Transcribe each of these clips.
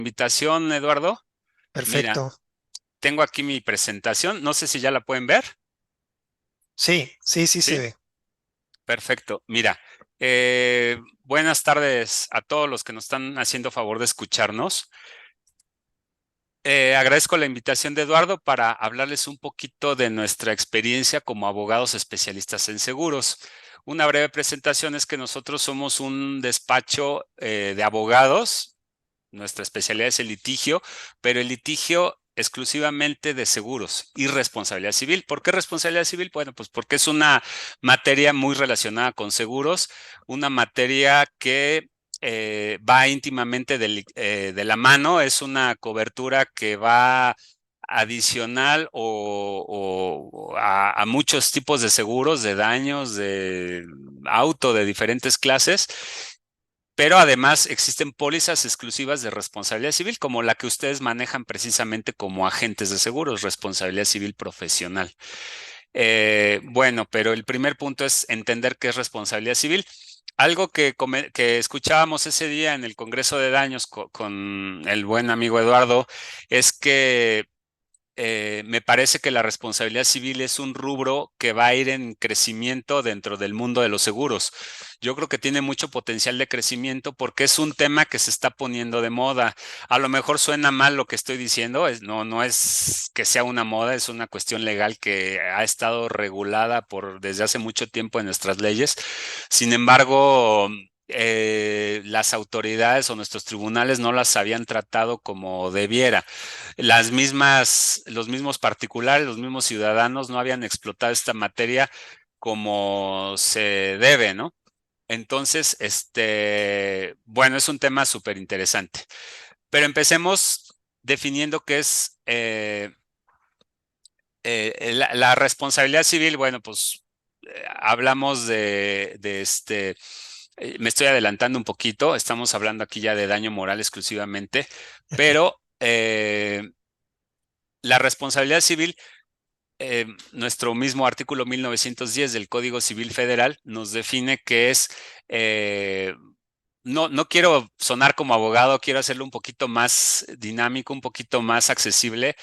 Invitación, Eduardo. Mira, Perfecto. tengo aquí mi presentación. No sé si ya la pueden ver. Sí, sí, sí se ¿Sí? ve. Perfecto. Mira, buenas tardes a todos los que nos están haciendo favor de escucharnos. Agradezco la invitación de Eduardo para hablarles un poquito de nuestra experiencia como abogados especialistas en seguros. Una breve presentación es que nosotros somos un despacho de abogados. Nuestra especialidad es el litigio, pero el litigio exclusivamente de seguros y responsabilidad civil. ¿Por qué responsabilidad civil? Bueno, pues porque es una materia muy relacionada con seguros, una materia que va íntimamente de la mano, es una cobertura que va adicional o a muchos tipos de seguros, de daños, de auto de diferentes clases, pero además existen pólizas exclusivas de responsabilidad civil, como la que ustedes manejan precisamente como agentes de seguros, responsabilidad civil profesional. Bueno, pero el primer punto es entender qué es responsabilidad civil. Algo que escuchábamos ese día en el Congreso de Daños con el buen amigo Eduardo es que me parece que la responsabilidad civil es un rubro que va a ir en crecimiento dentro del mundo de los seguros. Yo creo que tiene mucho potencial de crecimiento porque es un tema que se está poniendo de moda. A lo mejor suena mal lo que estoy diciendo, no es que sea una moda, es una cuestión legal que ha estado regulada desde hace mucho tiempo en nuestras leyes. Sin embargo, las autoridades o nuestros tribunales no las habían tratado como debiera. Los mismos particulares, los mismos ciudadanos no habían explotado esta materia como se debe, ¿no? Entonces, bueno, es un tema súper interesante. Pero empecemos definiendo qué es la responsabilidad civil. Bueno, pues hablamos me estoy adelantando un poquito, estamos hablando aquí ya de daño moral exclusivamente, pero la responsabilidad civil, nuestro mismo artículo 1910 del Código Civil Federal nos define que es, eh, no quiero sonar como abogado, quiero hacerlo un poquito más dinámico, un poquito más accesible.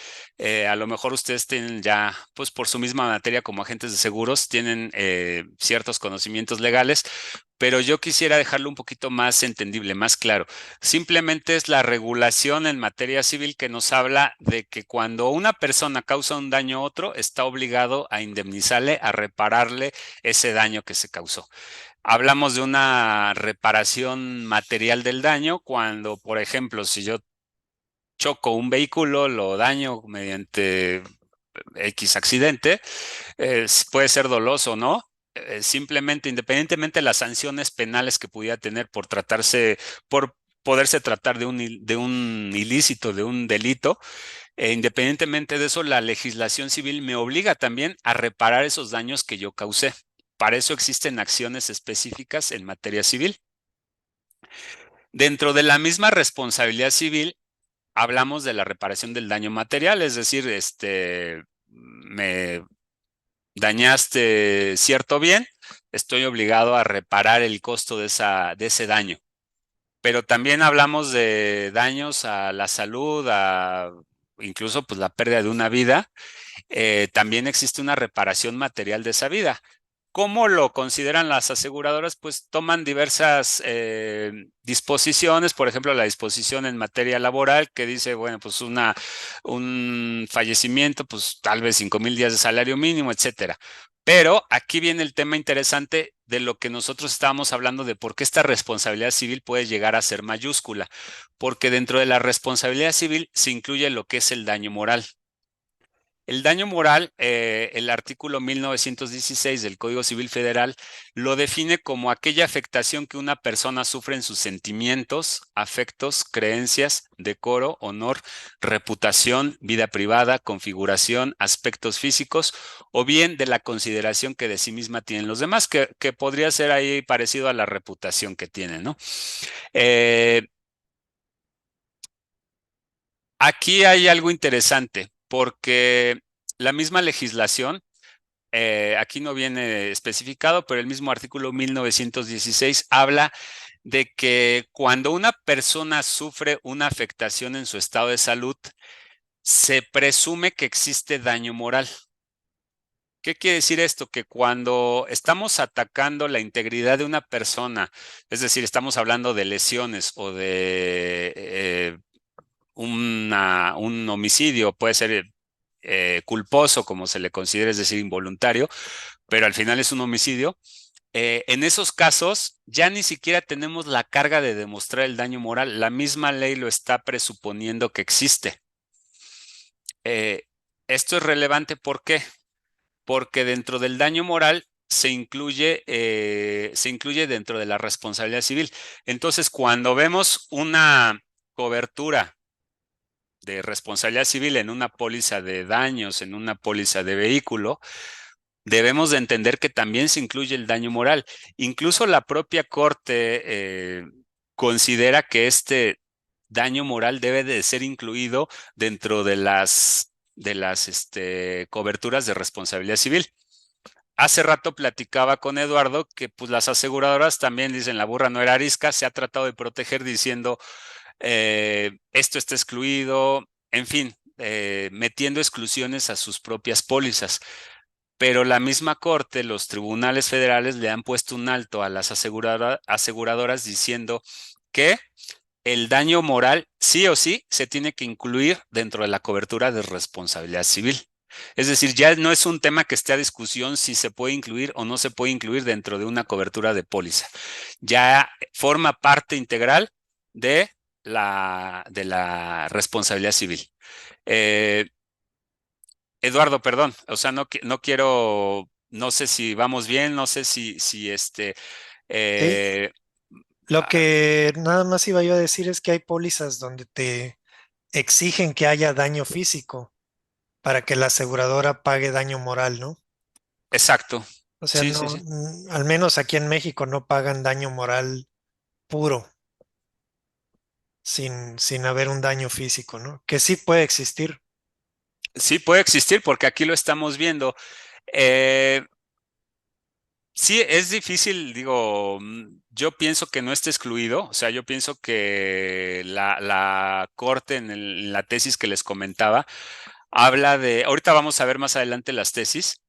A lo mejor ustedes tienen ya, pues por su misma materia como agentes de seguros, tienen ciertos conocimientos legales, pero yo quisiera dejarlo un poquito más entendible, más claro. Simplemente es la regulación en materia civil que nos habla de que cuando una persona causa un daño a otro, está obligado a indemnizarle, a repararle ese daño que se causó. Hablamos de una reparación material del daño cuando, por ejemplo, si yo choco un vehículo, lo daño mediante X accidente, puede ser doloso o no. Simplemente, independientemente de las sanciones penales que pudiera tener por poderse tratar de un ilícito, de un delito, independientemente de eso, la legislación civil me obliga también a reparar esos daños que yo causé. Para eso existen acciones específicas en materia civil. Dentro de la misma responsabilidad civil, hablamos de la reparación del daño material, es decir, me dañaste cierto bien, estoy obligado a reparar el costo de ese daño. Pero también hablamos de daños a la salud, a incluso pues la pérdida de una vida. También existe una reparación material de esa vida. ¿Cómo lo consideran las aseguradoras? Pues toman diversas disposiciones, por ejemplo, la disposición en materia laboral que dice, bueno, pues un fallecimiento, pues tal vez 5,000 días de salario mínimo, etcétera. Pero aquí viene el tema interesante de lo que nosotros estábamos hablando de por qué esta responsabilidad civil puede llegar a ser mayúscula, porque dentro de la responsabilidad civil se incluye lo que es el daño moral. El daño moral, el artículo 1916 del Código Civil Federal lo define como aquella afectación que una persona sufre en sus sentimientos, afectos, creencias, decoro, honor, reputación, vida privada, configuración, aspectos físicos o bien de la consideración que de sí misma tienen los demás, que podría ser ahí parecido a la reputación que tienen, ¿no? Eh, Aquí hay algo interesante porque la misma legislación, aquí no viene especificado, pero el mismo artículo 1916 habla de que cuando una persona sufre una afectación en su estado de salud, se presume que existe daño moral. ¿Qué quiere decir esto? Que cuando estamos atacando la integridad de una persona, es decir, estamos hablando de lesiones o de un homicidio, puede ser culposo, como se le considera, es decir, involuntario, pero al final es un homicidio. En esos casos ya ni siquiera tenemos la carga de demostrar el daño moral. La misma ley lo está presuponiendo que existe. Eh, Esto es relevante, ¿por qué? Porque dentro del daño moral se incluye dentro de la responsabilidad civil. Entonces, cuando vemos una cobertura de responsabilidad civil en una póliza de daños, en una póliza de vehículo, debemos de entender que también se incluye el daño moral. Incluso la propia Corte considera que este daño moral debe de ser incluido dentro de las coberturas de responsabilidad civil. Hace rato platicaba con Eduardo que pues las aseguradoras también dicen la burra no era arisca, se ha tratado de proteger diciendo esto está excluido, en fin, metiendo exclusiones a sus propias pólizas. Pero la misma Corte, los tribunales federales le han puesto un alto a las aseguradoras diciendo que el daño moral sí o sí se tiene que incluir dentro de la cobertura de responsabilidad civil. Es decir, ya no es un tema que esté a discusión si se puede incluir o no se puede incluir dentro de una cobertura de póliza. Ya forma parte integral de la responsabilidad civil. Eh, Eduardo, perdón, o sea, no quiero, no sé si vamos bien, no sé si Sí, eh, lo ah, que nada más iba yo a decir es que hay pólizas donde te exigen que haya daño físico para que la aseguradora pague daño moral, ¿no? exacto. O sea, Sí, sí, no, sí. al menos aquí en México no pagan daño moral puro, sin haber un daño físico, ¿no? Que sí puede existir. Sí puede existir porque aquí lo estamos viendo. Eh, sí, es difícil, digo, yo pienso que no está excluido, o sea, yo pienso que la Corte en la tesis que les comentaba habla de, ahorita vamos a ver más adelante las tesis,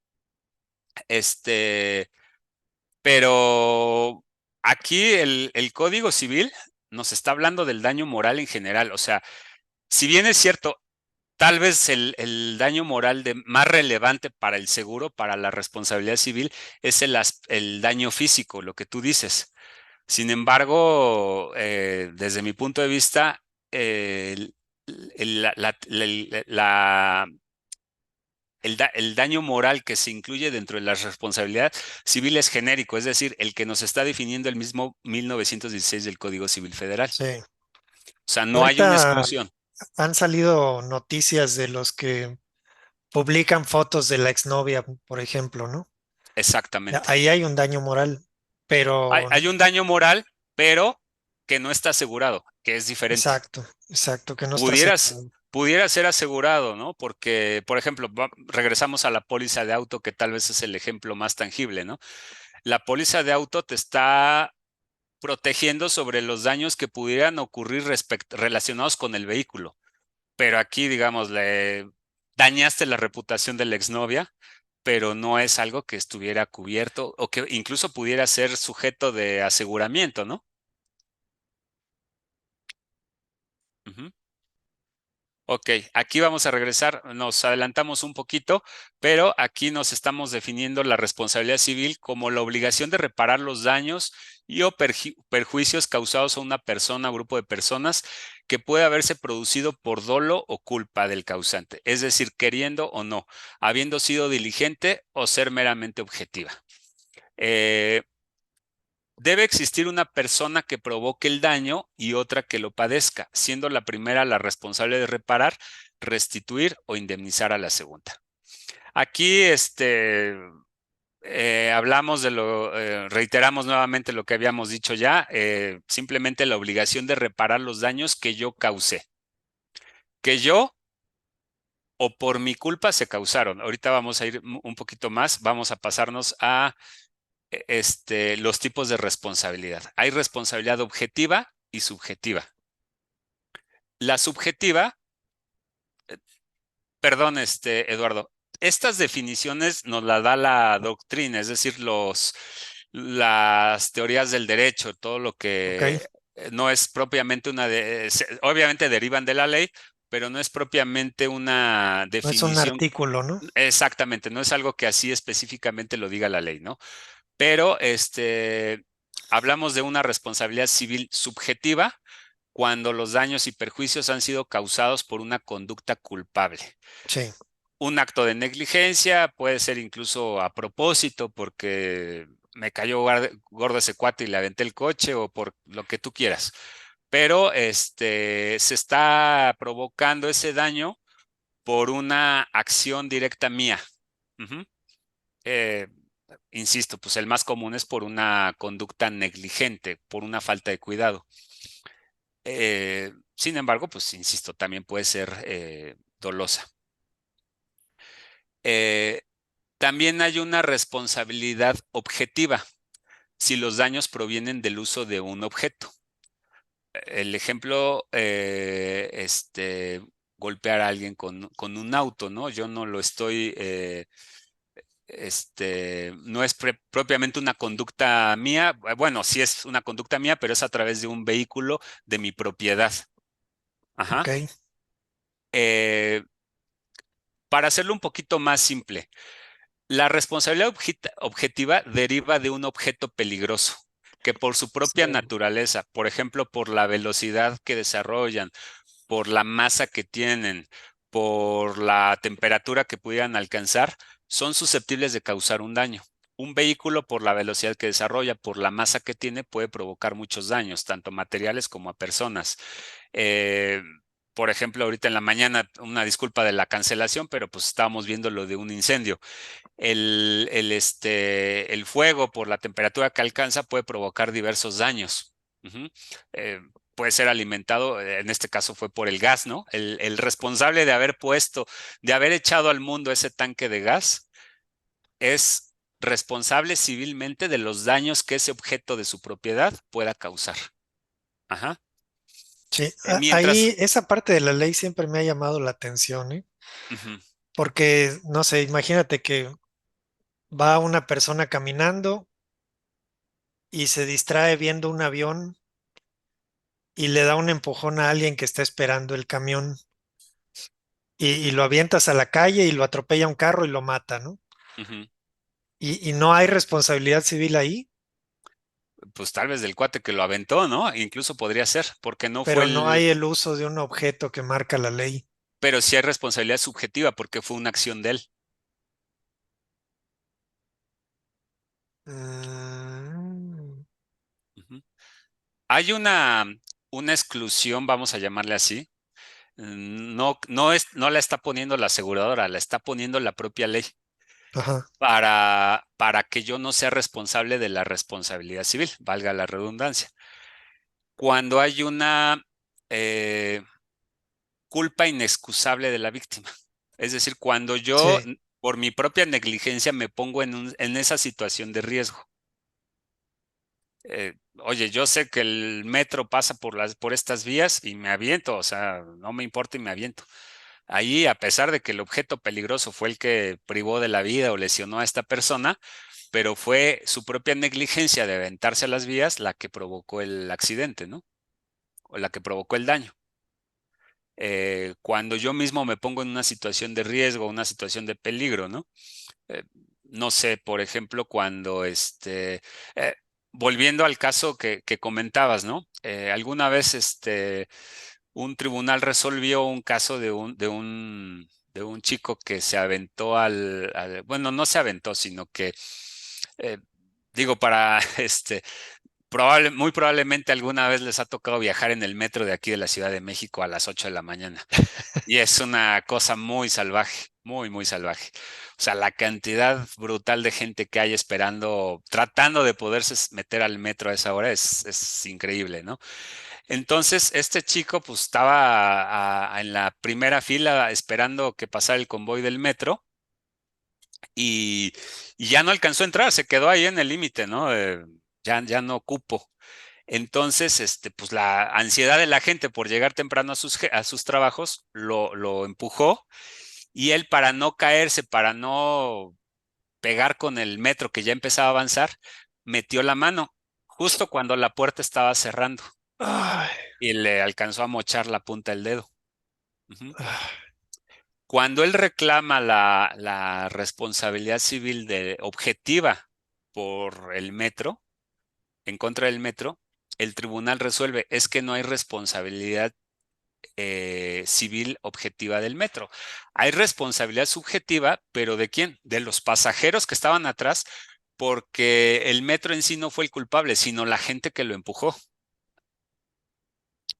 este, pero aquí el Código Civil nos está hablando del daño moral en general, o sea, si bien es cierto, tal vez el daño moral más relevante para el seguro, para la responsabilidad civil, es el daño físico, lo que tú dices. Sin embargo, desde mi punto de vista, el, el- la- el daño moral que se incluye dentro de la responsabilidad civil es genérico, es decir, el que nos está definiendo el mismo 1916 del Código Civil Federal. Sí. O sea, no hay una Ahorita exclusión. han salido noticias de los que publican fotos de la exnovia, por ejemplo, ¿no? Exactamente. Ahí hay un daño moral, pero Hay un daño moral, pero que no está asegurado, que es diferente. exacto, exacto, que no está Pudieras, asegurado. pudiera ser asegurado, ¿no? Porque, por ejemplo, regresamos a la póliza de auto, que tal vez es el ejemplo más tangible, ¿no? La póliza de auto te está protegiendo sobre los daños que pudieran ocurrir relacionados con el vehículo. Pero aquí, digamos, le dañaste la reputación de la exnovia, pero no es algo que estuviera cubierto o que incluso pudiera ser sujeto de aseguramiento, ¿no? Ujú. Ok, aquí vamos a regresar, nos adelantamos un poquito, pero aquí nos estamos definiendo la responsabilidad civil como la obligación de reparar los daños y o perjuicios causados a una persona o grupo de personas que puede haberse producido por dolo o culpa del causante, es decir, queriendo o no, habiendo sido diligente o ser meramente objetiva. Eh, Debe existir una persona que provoque el daño y otra que lo padezca, siendo la primera la responsable de reparar, restituir o indemnizar a la segunda. Aquí hablamos reiteramos nuevamente lo que habíamos dicho ya, simplemente la obligación de reparar los daños que yo causé, que yo o por mi culpa se causaron. Ahorita vamos a ir un poquito más, vamos a pasarnos a los tipos de responsabilidad. Hay responsabilidad objetiva y subjetiva. La subjetiva, perdón, Eduardo, estas definiciones nos las da la doctrina, es decir, las teorías del derecho, todo lo ¿ok? que no es propiamente obviamente derivan de la ley, pero no es propiamente una No es un definición artículo, ¿no? exactamente, no es algo que así específicamente lo diga la ley, ¿no? Pero hablamos de una responsabilidad civil subjetiva cuando los daños y perjuicios han sido causados por una conducta culpable. Sí, Un acto de negligencia puede ser incluso a propósito porque me cayó gordo ese cuate y le aventé el coche o por lo que tú quieras. Pero se está provocando ese daño por una acción directa mía. Ujú. Eh, Insisto, pues el más común es por una conducta negligente, por una falta de cuidado. Sin embargo, pues insisto, también puede ser dolosa. Eh, También hay una responsabilidad objetiva si los daños provienen del uso de un objeto. El ejemplo, golpear a alguien con un auto, ¿no? Yo no lo estoy, no es propiamente una conducta mía. Bueno, sí es una conducta mía, pero es a través de un vehículo de mi propiedad. ok, Ajá. Eh, para hacerlo un poquito más simple, la responsabilidad objetiva deriva de un objeto peligroso que por su propia sí, naturaleza, por ejemplo, por la velocidad que desarrollan, por la masa que tienen, por la temperatura que pudieran alcanzar, son susceptibles de causar un daño. Un vehículo, por la velocidad que desarrolla, por la masa que tiene, puede provocar muchos daños, tanto materiales como a personas. Eh, por ejemplo, ahorita en la mañana, una disculpa de la cancelación, pero pues estábamos viendo lo de un incendio. El fuego, por la temperatura que alcanza, puede provocar diversos daños. Ujú. Puede ser alimentado, en este caso fue por el gas, ¿no? El responsable de haber puesto, de haber echado al mundo ese tanque de gas, es responsable civilmente de los daños que ese objeto de su propiedad pueda causar. Ajá. sí. Ahí Mientras, esa parte de la ley siempre me ha llamado la atención, ¿eh? ujú, Porque, no sé, imagínate que va una persona caminando y se distrae viendo un avión y le da un empujón a alguien que está esperando el camión y lo avientas a la calle y lo atropella un carro y lo mata, ¿no? ujú. Y no hay responsabilidad civil ahí, Pues tal vez del cuate que lo aventó, ¿no? Incluso podría ser, porque no fue pero no el, hay el uso de un objeto que marca la ley. pero sí hay responsabilidad subjetiva porque fue una acción de él. Mm, Ujú. Hay una exclusión, vamos a llamarle así. No la está poniendo la aseguradora, la está poniendo la propia ley ajá, para que yo no sea responsable de la responsabilidad civil, valga la redundancia. Cuando hay una eh, culpa inexcusable de la víctima. Es decir, cuando yo, sí, por mi propia negligencia, me pongo en esa situación de riesgo. Oye, yo sé que el metro pasa por estas vías y me aviento, o sea, no me importa y me aviento. Ahí, a pesar de que el objeto peligroso fue el que privó de la vida o lesionó a esta persona, pero fue su propia negligencia de aventarse a las vías la que provocó el accidente, ¿no? O la que provocó el daño. Cuando yo mismo me pongo en una situación de riesgo, una situación de peligro, ¿no? Eh, no sé, por ejemplo, cuando eh, volviendo al caso que comentabas, ¿no? Alguna vez un tribunal resolvió un caso de un chico que se aventó bueno, no se aventó, sino que, eh, digo, para muy probablemente alguna vez les ha tocado viajar en el metro de aquí de la Ciudad de México a las 8 de la mañana. Y es una cosa muy salvaje, muy, muy salvaje. O sea, la cantidad brutal de gente que hay esperando, tratando de poderse meter al metro a esa hora es increíble, ¿no? Entonces, este chico pues estaba en la primera fila esperando que pasara el convoy del metro y, y ya no alcanzó a entrar, se quedó ahí en el límite, ¿no? Ya no cupo. Entonces, pues la ansiedad de la gente por llegar temprano a sus trabajos lo empujó y él para no caerse, para no pegar con el metro que ya empezaba a avanzar, metió la mano justo cuando la puerta estaba cerrando Ay, y le alcanzó a mochar la punta del dedo. Ujú. ah, Cuando él reclama la responsabilidad civil objetiva por el metro, en contra del metro, el tribunal resuelve, es que no hay responsabilidad civil objetiva del metro. Hay responsabilidad subjetiva, pero ¿de quién? De los pasajeros que estaban atrás, porque el metro en sí no fue el culpable, sino la gente que lo empujó.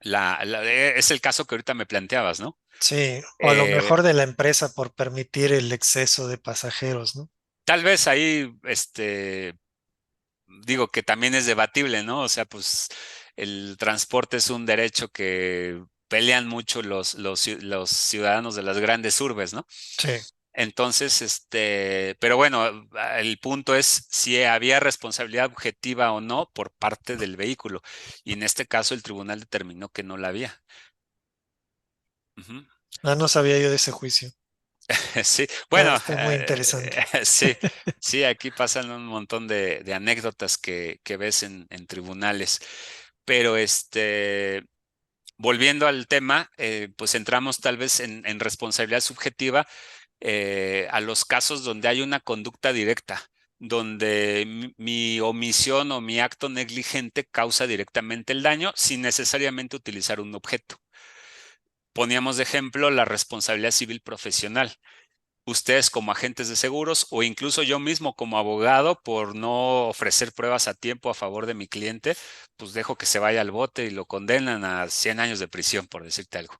Es el caso que ahorita me planteabas, ¿no? sí, o a lo Eh, mejor de la empresa por permitir el exceso de pasajeros, ¿no? Tal vez ahí, digo que también es debatible, ¿no? O sea, pues el transporte es un derecho que pelean mucho los ciudadanos de las grandes urbes, ¿no? Sí. Entonces, pero bueno, el punto es si había responsabilidad objetiva o no por parte del vehículo. Y en este caso el tribunal determinó que no la había. Ujú. Ah, no sabía yo de ese juicio. Sí, Está, bueno, está muy interesante. sí, sí, aquí pasan un montón de anécdotas que ves en tribunales. Pero volviendo al tema, pues entramos tal vez en responsabilidad subjetiva a los casos donde hay una conducta directa, donde mi omisión o mi acto negligente causa directamente el daño sin necesariamente utilizar un objeto. Poníamos de ejemplo la responsabilidad civil profesional. Ustedes como agentes de seguros o incluso yo mismo como abogado por no ofrecer pruebas a tiempo a favor de mi cliente, pues dejo que se vaya al bote y lo condenan a 100 años de prisión, por decirte algo.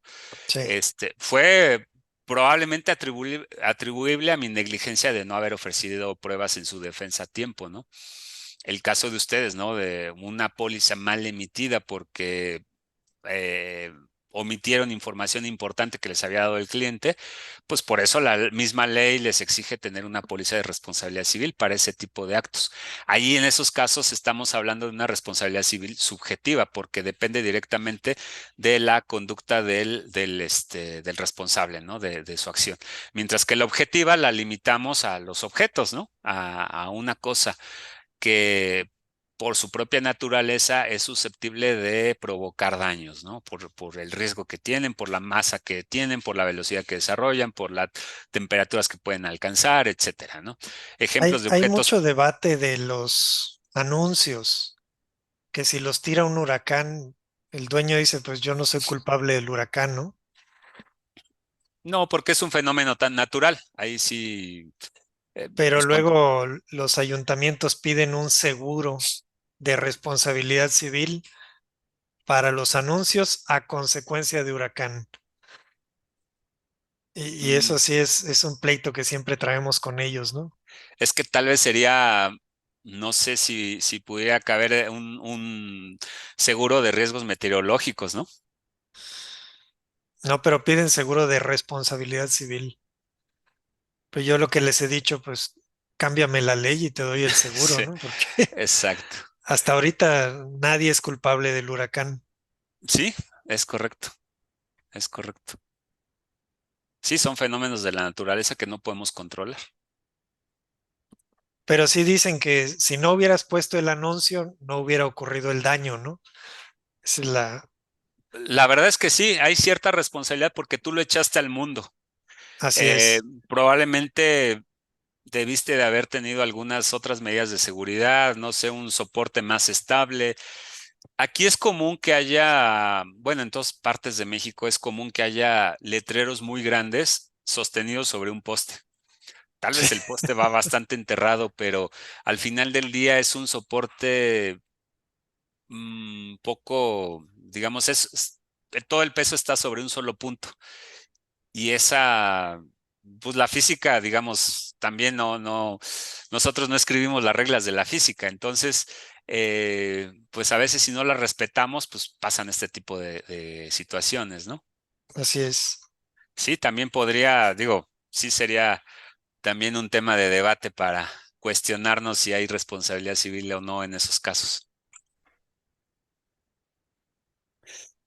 Sí. Fue probablemente atribuible a mi negligencia de no haber ofrecido pruebas en su defensa a tiempo, ¿no? El caso de ustedes, ¿no? De una póliza mal emitida porque eh, omitieron información importante que les había dado el cliente, pues por eso la misma ley les exige tener una póliza de responsabilidad civil para ese tipo de actos. Ahí en esos casos estamos hablando de una responsabilidad civil subjetiva porque depende directamente de la conducta del responsable, ¿no? De su acción. Mientras que la objetiva la limitamos a los objetos, ¿no? A una cosa que por su propia naturaleza es susceptible de provocar daños, ¿no? Por el riesgo que tienen, por la masa que tienen, por la velocidad que desarrollan, por las temperaturas que pueden alcanzar, etcétera, ¿no? Ejemplos de Hay objetos. mucho debate de los anuncios, que si los tira un huracán, el dueño dice, pues yo no soy culpable del huracán, ¿no? No, porque es un fenómeno tan natural. Ahí sí, Pero pues luego los ayuntamientos piden un seguro de responsabilidad civil para los anuncios a consecuencia de huracán. Y mm, eso sí es un pleito que siempre traemos con ellos, ¿no? es que tal vez sería, no sé si pudiera caber un seguro de riesgos meteorológicos, ¿no? No, pero piden seguro de responsabilidad civil. Pues yo lo que les he dicho, pues cámbiame la ley y te doy el seguro, Sí, ¿no? Porque exacto. hasta ahorita nadie es culpable del huracán. Sí, es correcto, es correcto. Sí, son fenómenos de la naturaleza que no podemos controlar. Pero sí dicen que si no hubieras puesto el anuncio, no hubiera ocurrido el daño, ¿no? Esa es la... La verdad es que sí, hay cierta responsabilidad porque tú lo echaste al mundo. Así es. Probablemente debiste de haber tenido algunas otras medidas de seguridad, no sé, un soporte más estable. Aquí es común que haya, bueno, en todas partes de México es común que haya letreros muy grandes sostenidos sobre un poste. Tal Sí, vez el poste va bastante enterrado, pero al final del día es un soporte poco, digamos, todo el peso está sobre un solo punto. Y pues la física, digamos, también nosotros no escribimos las reglas de la física. Entonces, pues a veces si no las respetamos, pues pasan este tipo de situaciones, ¿no? así es. Sí, también podría, digo, sí sería también un tema de debate para cuestionarnos si hay responsabilidad civil o no en esos casos.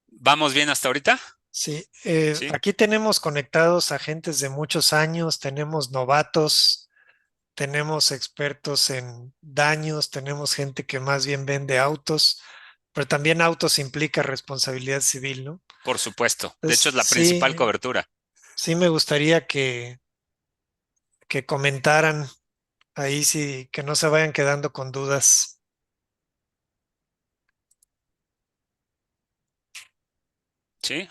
¿Vamos bien hasta ahorita? Sí, Sí, aquí tenemos conectados agentes de muchos años, tenemos novatos, tenemos expertos en daños, tenemos gente que más bien vende autos, pero también autos implica responsabilidad civil, ¿no? por supuesto. De hecho, Entonces, es la principal cobertura. sí me gustaría que comentaran ahí, sí, que no se vayan quedando con dudas. Sí,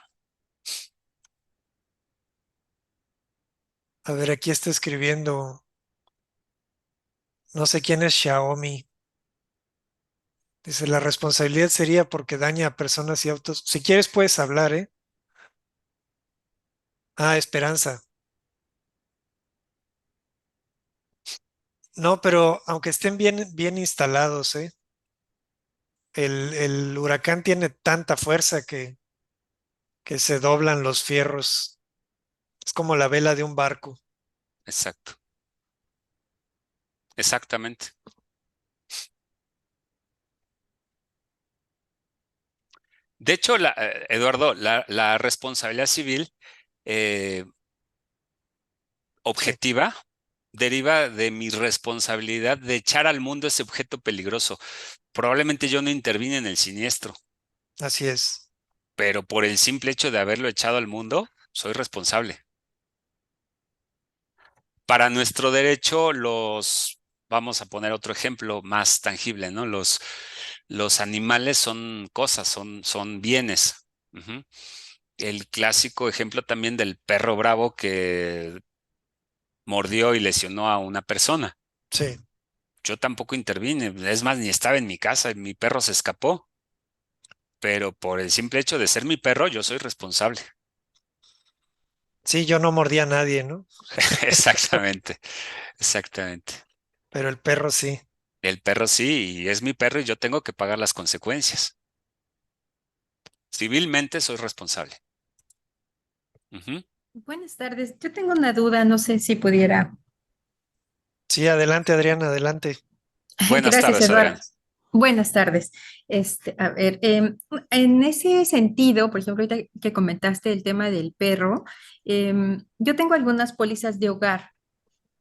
A ver, aquí está escribiendo, no sé quién es Xiaomi. Dice, la responsabilidad sería porque daña a personas y autos. Si quieres puedes hablar, ¿eh? Ah, Esperanza. No, pero aunque estén bien instalados, ¿eh? El huracán tiene tanta fuerza que se doblan los fierros. Es como la vela de un barco. exacto. Exactamente. De hecho, Eduardo, la responsabilidad civil eh, Sí, objetiva deriva de mi responsabilidad de echar al mundo ese objeto peligroso. Probablemente yo no intervine en el siniestro, así es. pero por el simple hecho de haberlo echado al mundo, soy responsable. Para nuestro derecho, vamos a poner otro ejemplo más tangible, ¿no? Los animales son cosas, son bienes. Ujú. El clásico ejemplo también del perro bravo que mordió y lesionó a una persona. Sí, Yo tampoco intervine, es más, ni estaba en mi casa, mi perro se escapó, pero por el simple hecho de ser mi perro, yo soy responsable. sí, yo no mordí a nadie, ¿no? Exactamente, exactamente. Pero el perro sí. El perro sí, y es mi perro y yo tengo que pagar las consecuencias. Civilmente soy responsable. Ujú. Buenas tardes. Yo tengo una duda, no sé si pudiera. Sí, adelante, Adriana, adelante. Buenas Gracias, tardes, Eduardo. Adrián. Buenas tardes. A ver, en ese sentido, por ejemplo, ahorita que comentaste el tema del perro, yo tengo algunas pólizas de hogar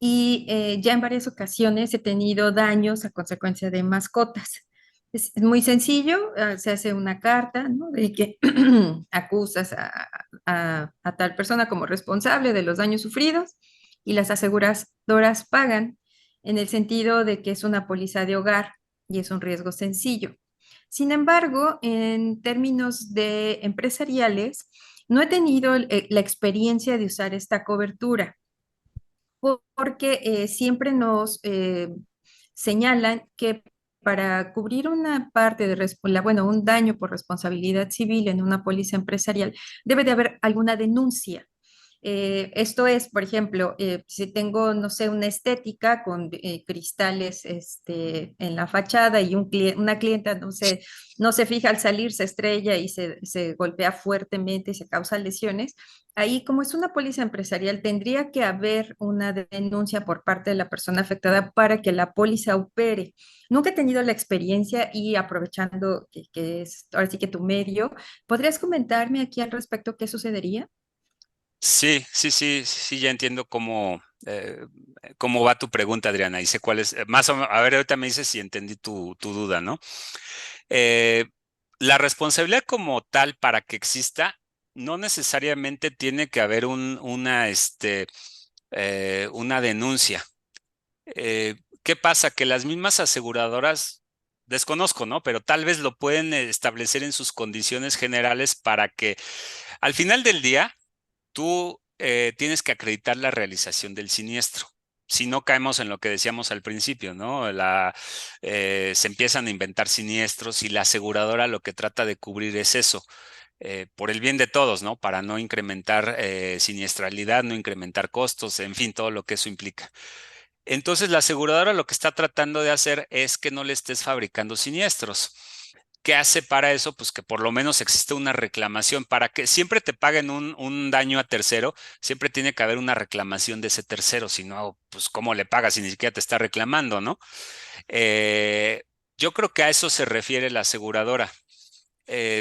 y ya en varias ocasiones he tenido daños a consecuencia de mascotas. Es muy sencillo, se hace una carta, ¿no? De que acusas a tal persona como responsable de los daños sufridos y las aseguradoras pagan en el sentido de que es una póliza de hogar y es un riesgo sencillo. Sin embargo, en términos de empresariales, no he tenido la experiencia de usar esta cobertura porque siempre nos señalan que para cubrir una parte de, bueno, un daño por responsabilidad civil en una póliza empresarial, debe de haber alguna denuncia. Esto es, por ejemplo, si tengo, no sé, una estética con cristales en la fachada y una clienta, no se fija al salir, se estrella y se golpea fuertemente y se causa lesiones. Ahí, como es una póliza empresarial, tendría que haber una denuncia por parte de la persona afectada para que la póliza opere. Nunca he tenido la experiencia y aprovechando que es ahora sí que tu medio, ¿podrías comentarme aquí al respecto qué sucedería? Sí, sí, sí, sí, ya entiendo cómo va tu pregunta, Adriana, y sé cuál es, más o menos, a ver, ahorita me dices si entendí tu duda, ¿no? Eh, la responsabilidad como tal para que exista, no necesariamente tiene que haber una denuncia. ¿Qué pasa? Que las mismas aseguradoras, desconozco, ¿no? Pero tal vez lo pueden establecer en sus condiciones generales para que al final del día tú tienes que acreditar la realización del siniestro. Si no caemos en lo que decíamos al principio, ¿no? Se empiezan a inventar siniestros y la aseguradora lo que trata de cubrir es eso, por el bien de todos, ¿no? Para no incrementar siniestralidad, no incrementar costos, en fin, todo lo que eso implica. Entonces, la aseguradora lo que está tratando de hacer es que no le estés fabricando siniestros. ¿Qué hace para eso? Pues que por lo menos existe una reclamación. Para que siempre te paguen un daño a tercero, siempre tiene que haber una reclamación de ese tercero. Si no, pues ¿cómo le pagas si ni siquiera te está reclamando, ¿no? Eh, yo creo que a eso se refiere la aseguradora.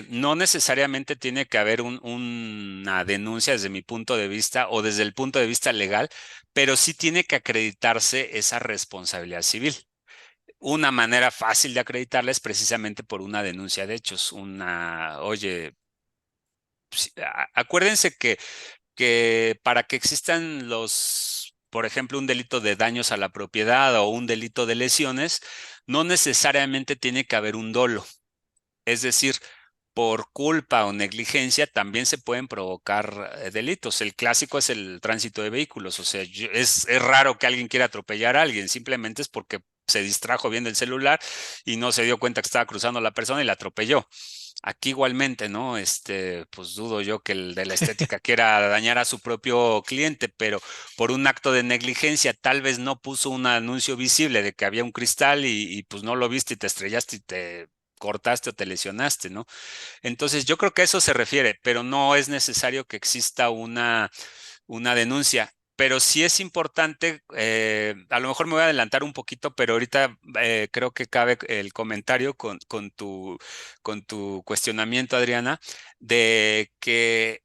No necesariamente tiene que haber una denuncia desde mi punto de vista o desde el punto de vista legal, pero sí tiene que acreditarse esa responsabilidad civil. Una manera fácil de acreditarla es precisamente por una denuncia de hechos, oye, acuérdense que para que existan por ejemplo, un delito de daños a la propiedad o un delito de lesiones, no necesariamente tiene que haber un dolo. Es decir, por culpa o negligencia también se pueden provocar delitos. El clásico es el tránsito de vehículos. O sea, es raro que alguien quiera atropellar a alguien, simplemente es porque se distrajo viendo el celular y no se dio cuenta que estaba cruzando la persona y la atropelló. Aquí igualmente, ¿no? Pues dudo yo que el de la estética quiera dañar a su propio cliente, pero por un acto de negligencia tal vez no puso un anuncio visible de que había un cristal y pues no lo viste y te estrellaste y te cortaste o te lesionaste, ¿no? Entonces, yo creo que a eso se refiere, pero no es necesario que exista una denuncia. Pero sí es importante, a lo mejor me voy a adelantar un poquito, pero ahorita creo que cabe el comentario con tu cuestionamiento, Adriana, de que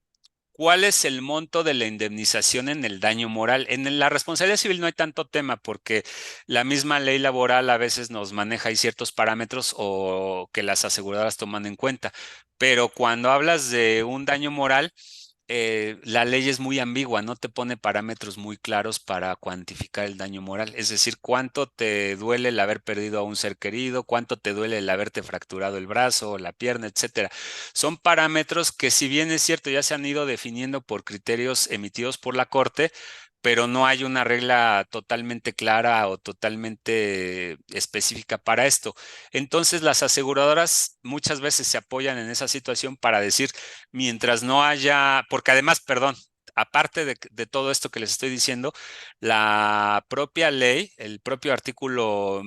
¿cuál es el monto de la indemnización en el daño moral? La responsabilidad civil no hay tanto tema porque la misma ley laboral a veces nos maneja ahí ciertos parámetros o que las aseguradoras toman en cuenta. Pero cuando hablas de un daño moral, la ley es muy ambigua, no te pone parámetros muy claros para cuantificar el daño moral. Es decir, cuánto te duele el haber perdido a un ser querido, cuánto te duele el haberte fracturado el brazo o la pierna, etcétera. Son parámetros que, si bien es cierto, ya se han ido definiendo por criterios emitidos por la Corte, pero no hay una regla totalmente clara o totalmente específica para esto. Entonces, las aseguradoras muchas veces se apoyan en esa situación para decir, mientras no haya, porque además, perdón, aparte de todo esto que les estoy diciendo, la propia ley, el propio artículo,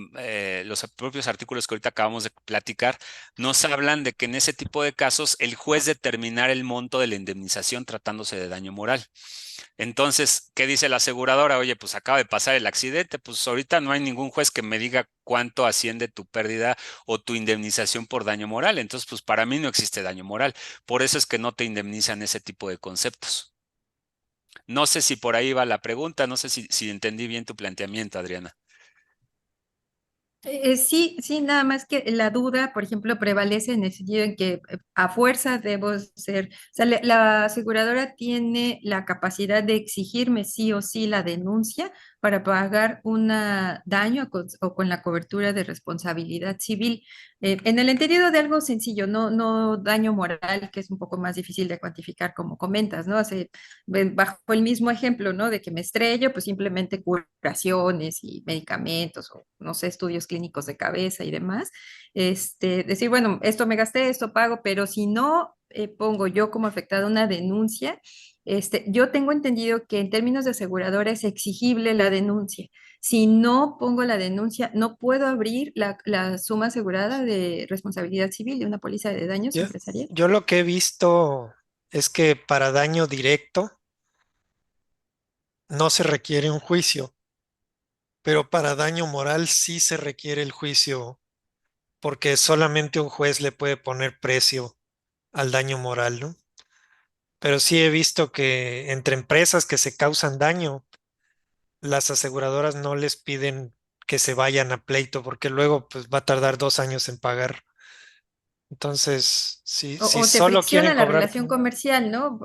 los propios artículos que ahorita acabamos de platicar, nos hablan de que en ese tipo de casos el juez determinará el monto de la indemnización tratándose de daño moral. Entonces, ¿qué dice la aseguradora? Oye, pues acaba de pasar el accidente, pues ahorita no hay ningún juez que me diga cuánto asciende tu pérdida o tu indemnización por daño moral. Entonces, pues para mí no existe daño moral. Por eso es que no te indemnizan ese tipo de conceptos. No sé si por ahí va la pregunta, no sé si entendí bien tu planteamiento, Adriana. Sí, sí, nada más que la duda, por ejemplo, prevalece en el sentido en que a fuerza debo ser, o sea, la aseguradora tiene la capacidad de exigirme sí o sí la denuncia para pagar un daño o con la cobertura de responsabilidad civil. En el entendido de algo sencillo, no daño moral, que es un poco más difícil de cuantificar, como comentas, ¿no? Bajo el mismo ejemplo, ¿no? De que me estrello, pues simplemente curaciones y medicamentos o, no sé, estudios clínicos de cabeza y demás. Decir, bueno, esto me gasté, esto pago, pero si no pongo yo como afectada una denuncia, yo tengo entendido que en términos de aseguradora es exigible la denuncia. Si no pongo la denuncia, no puedo abrir la suma asegurada de responsabilidad civil de una póliza de daños Yo, empresarial. yo lo que he visto es que para daño directo no se requiere un juicio, pero para daño moral sí se requiere el juicio, porque solamente un juez le puede poner precio al daño moral, ¿no? Pero sí he visto que entre empresas que se causan daño, las aseguradoras no les piden que se vayan a pleito, porque luego pues va a tardar 2 años en pagar. Entonces, si O se solo quieren fricciona la cobrar, relación comercial, ¿no?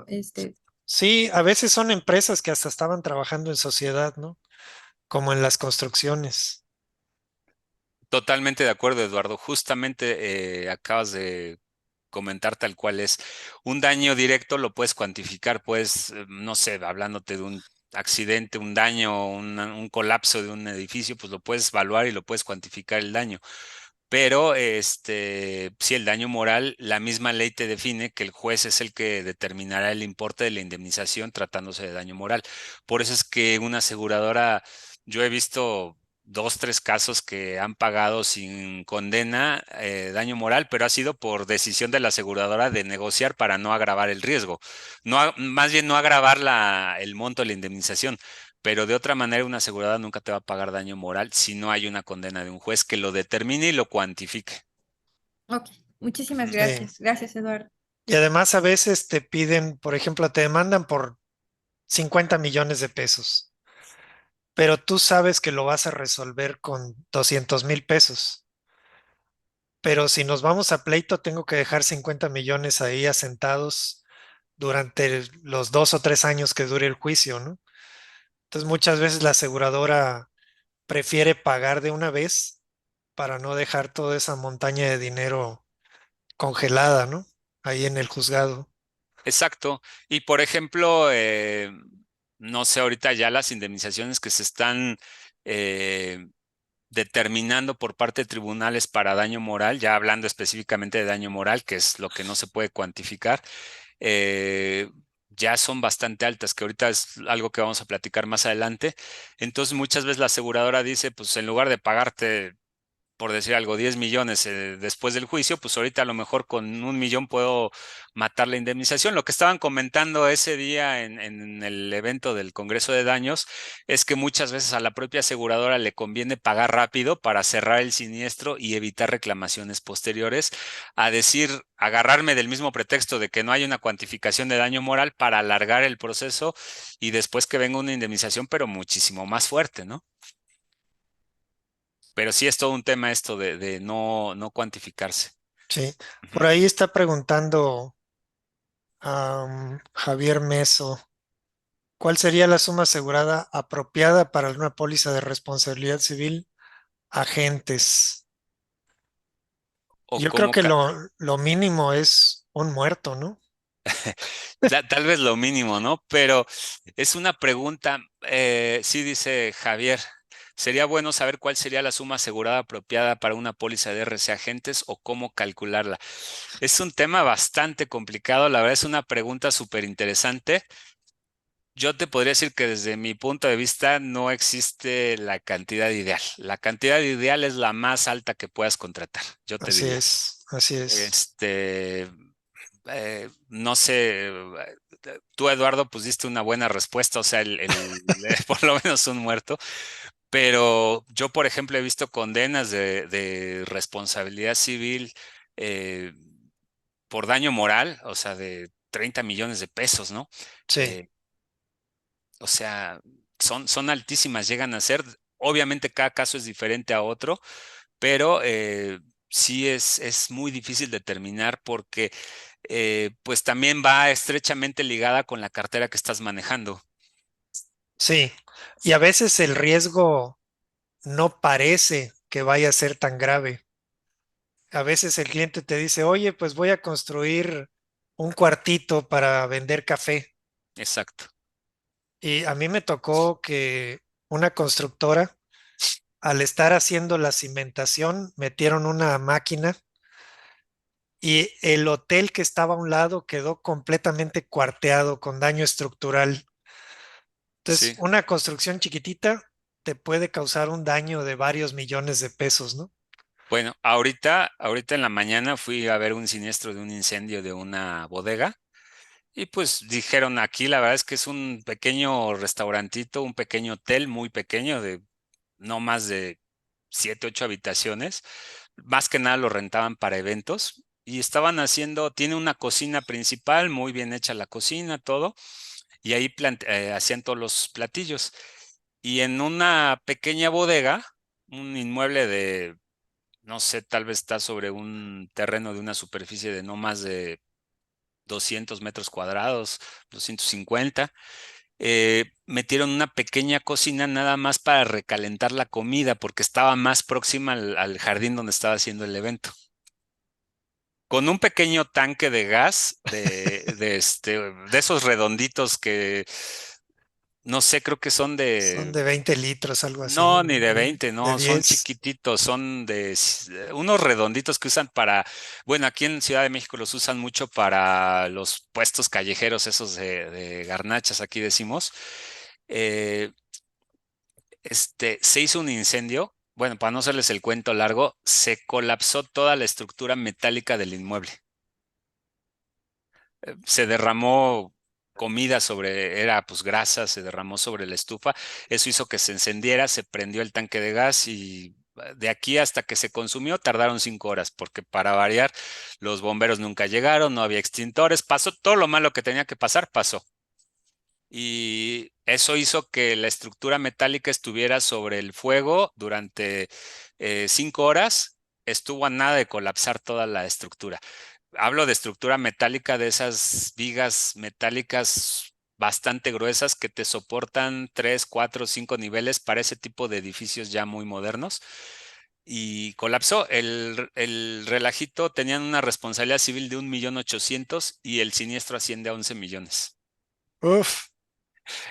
sí, a veces son empresas que hasta estaban trabajando en sociedad, ¿no? Como en las construcciones. Totalmente de acuerdo, Eduardo. Justamente acabas de comentar tal cual es. Un daño directo lo puedes cuantificar, pues, no sé, hablándote de un accidente, un daño, un colapso de un edificio, pues lo puedes evaluar y lo puedes cuantificar el daño. Pero si el daño moral, la misma ley te define que el juez es el que determinará el importe de la indemnización tratándose de daño moral. Por eso es que una aseguradora, yo he visto dos, tres casos que han pagado sin condena daño moral, pero ha sido por decisión de la aseguradora de negociar para no agravar el riesgo. No, más bien no agravar el monto de la indemnización. Pero de otra manera, una aseguradora nunca te va a pagar daño moral si no hay una condena de un juez que lo determine y lo cuantifique. Ok, muchísimas Sí. gracias. Gracias, Eduardo. Y además a veces te piden, por ejemplo, te demandan por 50 millones de pesos, pero tú sabes que lo vas a resolver con 200,000 pesos. Pero si nos vamos a pleito, tengo que dejar 50 millones ahí asentados durante los 2 o 3 años que dure el juicio, ¿no? Entonces muchas veces la aseguradora prefiere pagar de una vez para no dejar toda esa montaña de dinero congelada, ¿no? Ahí en el juzgado. Exacto. Y por ejemplo, no sé, ahorita ya las indemnizaciones que se están eh, determinando por parte de tribunales para daño moral, ya hablando específicamente de daño moral, que es lo que no se puede cuantificar, eh, ya son bastante altas, que ahorita es algo que vamos a platicar más adelante. Entonces, muchas veces la aseguradora dice, pues en lugar de pagarte por decir algo, 10 millones después del juicio, pues ahorita a lo mejor con 1 millón puedo matar la indemnización. Lo que estaban comentando ese día en el evento del Congreso de Daños es que muchas veces a la propia aseguradora le conviene pagar rápido para cerrar el siniestro y evitar reclamaciones posteriores, a decir, agarrarme del mismo pretexto de que no hay una cuantificación de daño moral para alargar el proceso y después que venga una indemnización, pero muchísimo más fuerte, ¿no? Pero sí es todo un tema esto de no cuantificarse. Sí. Por Ujú. ahí está preguntando Javier Meso, ¿cuál sería la suma asegurada apropiada para una póliza de responsabilidad civil agentes? O Yo creo cómo, que lo mínimo es un muerto, ¿no? tal vez lo mínimo, ¿no? Pero es una pregunta, sí dice Javier, sería bueno saber cuál sería la suma asegurada apropiada para una póliza de RC Agentes o cómo calcularla. Es un tema bastante complicado, la verdad es una pregunta súper interesante. Yo te podría decir que desde mi punto de vista no existe la cantidad ideal. La cantidad ideal es la más alta que puedas contratar, yo te Así diría. es, así es. No sé, tú Eduardo, pues diste una buena respuesta, o sea, por lo menos un muerto, pero yo, por ejemplo, he visto condenas de responsabilidad civil eh, por daño moral, o sea, de 30 millones de pesos, ¿no? Sí, Eh, o sea, son altísimas, llegan a ser, obviamente cada caso es diferente a otro, pero sí es muy difícil determinar porque pues también va estrechamente ligada con la cartera que estás manejando. sí. Y a veces el riesgo no parece que vaya a ser tan grave. A veces el cliente te dice, oye, pues voy a construir un cuartito para vender café. Exacto. Y a mí me tocó que una constructora, al estar haciendo la cimentación, metieron una máquina y el hotel que estaba a un lado quedó completamente cuarteado con daño estructural. Entonces, Sí. una construcción chiquitita te puede causar un daño de varios millones de pesos, ¿no? Bueno, ahorita en la mañana fui a ver un siniestro de un incendio de una bodega y pues dijeron aquí, la verdad es que es un pequeño restaurantito, un pequeño hotel muy pequeño de no más de 7, 8 habitaciones. Más que nada lo rentaban para eventos y estaban haciendo, tiene una cocina principal, muy bien hecha la cocina, todo, y ahí hacían todos los platillos. Y en una pequeña bodega, un inmueble de, no sé, tal vez está sobre un terreno de una superficie de no más de 200 metros cuadrados, 250. Metieron una pequeña cocina nada más para recalentar la comida porque estaba más próxima al jardín donde estaba haciendo el evento. Con un pequeño tanque de gas de esos redonditos que no sé, creo que son Son de, de 20 litros, algo así, no, ni ¿no? de 20, De no, son 10. chiquititos, son unos redonditos que usan para, bueno, aquí en Ciudad de México los usan mucho para los puestos callejeros, esos de garnachas, aquí decimos. Eh, se hizo un incendio. Bueno, para no hacerles el cuento largo, se colapsó toda la estructura metálica del inmueble. Se derramó comida era pues grasa, se derramó sobre la estufa. Eso hizo que se encendiera, se prendió el tanque de gas y de aquí hasta que se consumió tardaron 5 horas, porque para variar, los bomberos nunca llegaron, no había extintores, pasó todo lo malo que tenía que pasar, pasó. Y eso hizo que la estructura metálica estuviera sobre el fuego durante 5 horas. Estuvo a nada de colapsar toda la estructura. Hablo de estructura metálica, de esas vigas metálicas bastante gruesas que te soportan 3, 4, 5 niveles para ese tipo de edificios ya muy modernos. Y colapsó. El relajito tenían una responsabilidad civil de 1.800.000 y el siniestro asciende a 11 millones. Uf,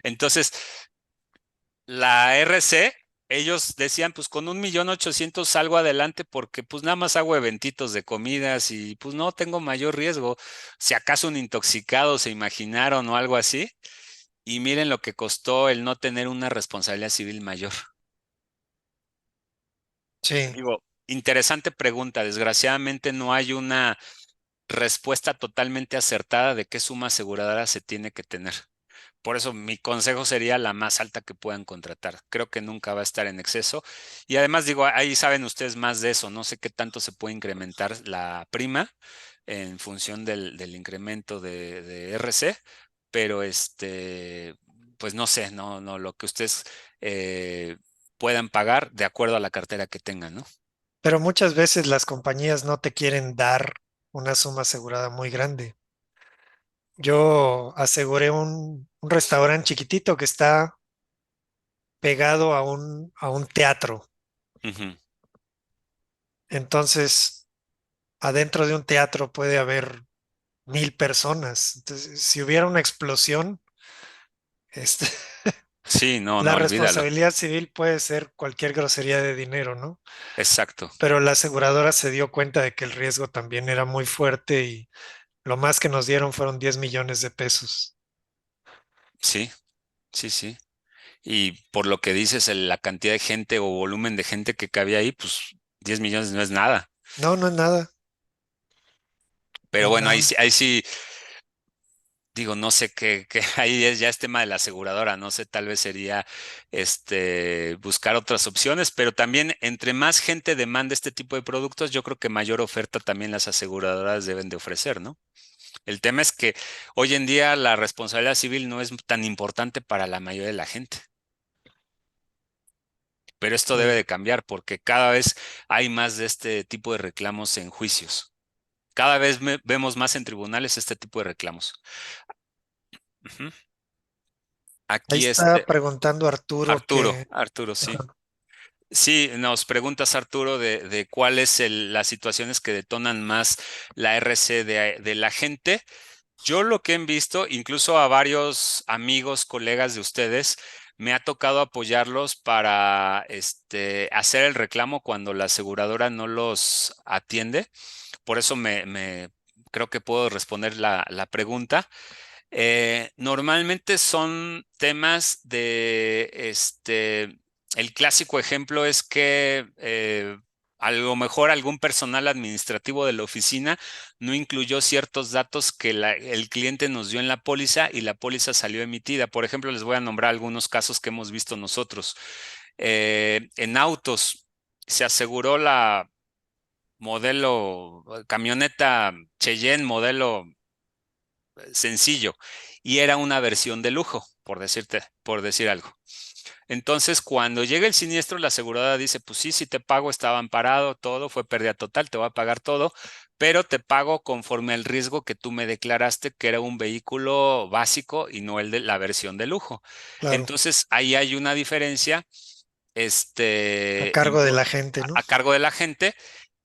Entonces, la RC, ellos decían, pues con 1.800.000 salgo adelante porque pues nada más hago eventitos de comidas y pues no tengo mayor riesgo. Si acaso un intoxicado se imaginaron o algo así. Y miren lo que costó el no tener una responsabilidad civil mayor. sí. Digo, interesante pregunta. Desgraciadamente no hay una respuesta totalmente acertada de qué suma aseguradora se tiene que tener. Por eso mi consejo sería la más alta que puedan contratar. Creo que nunca va a estar en exceso. Y además digo, ahí saben ustedes más de eso. No sé qué tanto se puede incrementar la prima en función del incremento de RC, pero pues no sé, no, lo que ustedes eh, puedan pagar de acuerdo a la cartera que tengan, ¿no? Pero muchas veces las compañías no te quieren dar una suma asegurada muy grande. Yo aseguré un restaurante chiquitito que está pegado a un teatro. Ujú. Entonces, adentro de un teatro puede haber 1,000 personas. Entonces, si hubiera una explosión, este, Sí, no, la no, olvídalo. responsabilidad civil puede ser cualquier grosería de dinero, ¿no? Exacto. Pero la aseguradora se dio cuenta de que el riesgo también era muy fuerte y lo más que nos dieron fueron 10 millones de pesos. Sí, sí, sí. Y por lo que dices, la cantidad de gente o volumen de gente que cabía ahí, pues 10 millones no es nada. No, no es nada, no Pero es bueno, nada. ahí sí, digo, no sé qué, ahí ya es tema de la aseguradora, no sé, tal vez sería buscar otras opciones, pero también entre más gente demanda este tipo de productos, yo creo que mayor oferta también las aseguradoras deben de ofrecer, ¿no? El tema es que hoy en día la responsabilidad civil no es tan importante para la mayoría de la gente. Pero esto debe Sí. de cambiar porque cada vez hay más de este tipo de reclamos en juicios. Cada vez vemos más en tribunales este tipo de reclamos. Ujú. Ahí Aquí está preguntando Arturo que Arturo, sí. ajá, Sí, nos preguntas, Arturo, de cuáles las situaciones que detonan más la RC de la gente. Yo lo que he visto, incluso a varios amigos, colegas de ustedes, me ha tocado apoyarlos para hacer el reclamo cuando la aseguradora no los atiende. Por eso creo que puedo responder la pregunta. Normalmente son temas el clásico ejemplo es que a lo mejor algún personal administrativo de la oficina no incluyó ciertos datos que el cliente nos dio en la póliza y la póliza salió emitida. Por ejemplo, les voy a nombrar algunos casos que hemos visto nosotros. En autos se aseguró la modelo camioneta Cheyenne modelo sencillo y era una versión de lujo, por decir algo. Entonces, cuando llega el siniestro, la aseguradora dice, pues sí, sí te pago, estaba amparado, todo, fue pérdida total, te voy a pagar todo, pero te pago conforme al riesgo que tú me declaraste que era un vehículo básico y no el de la versión de lujo. claro, Entonces, ahí hay una diferencia, a cargo de la gente, ¿no? a cargo de la gente.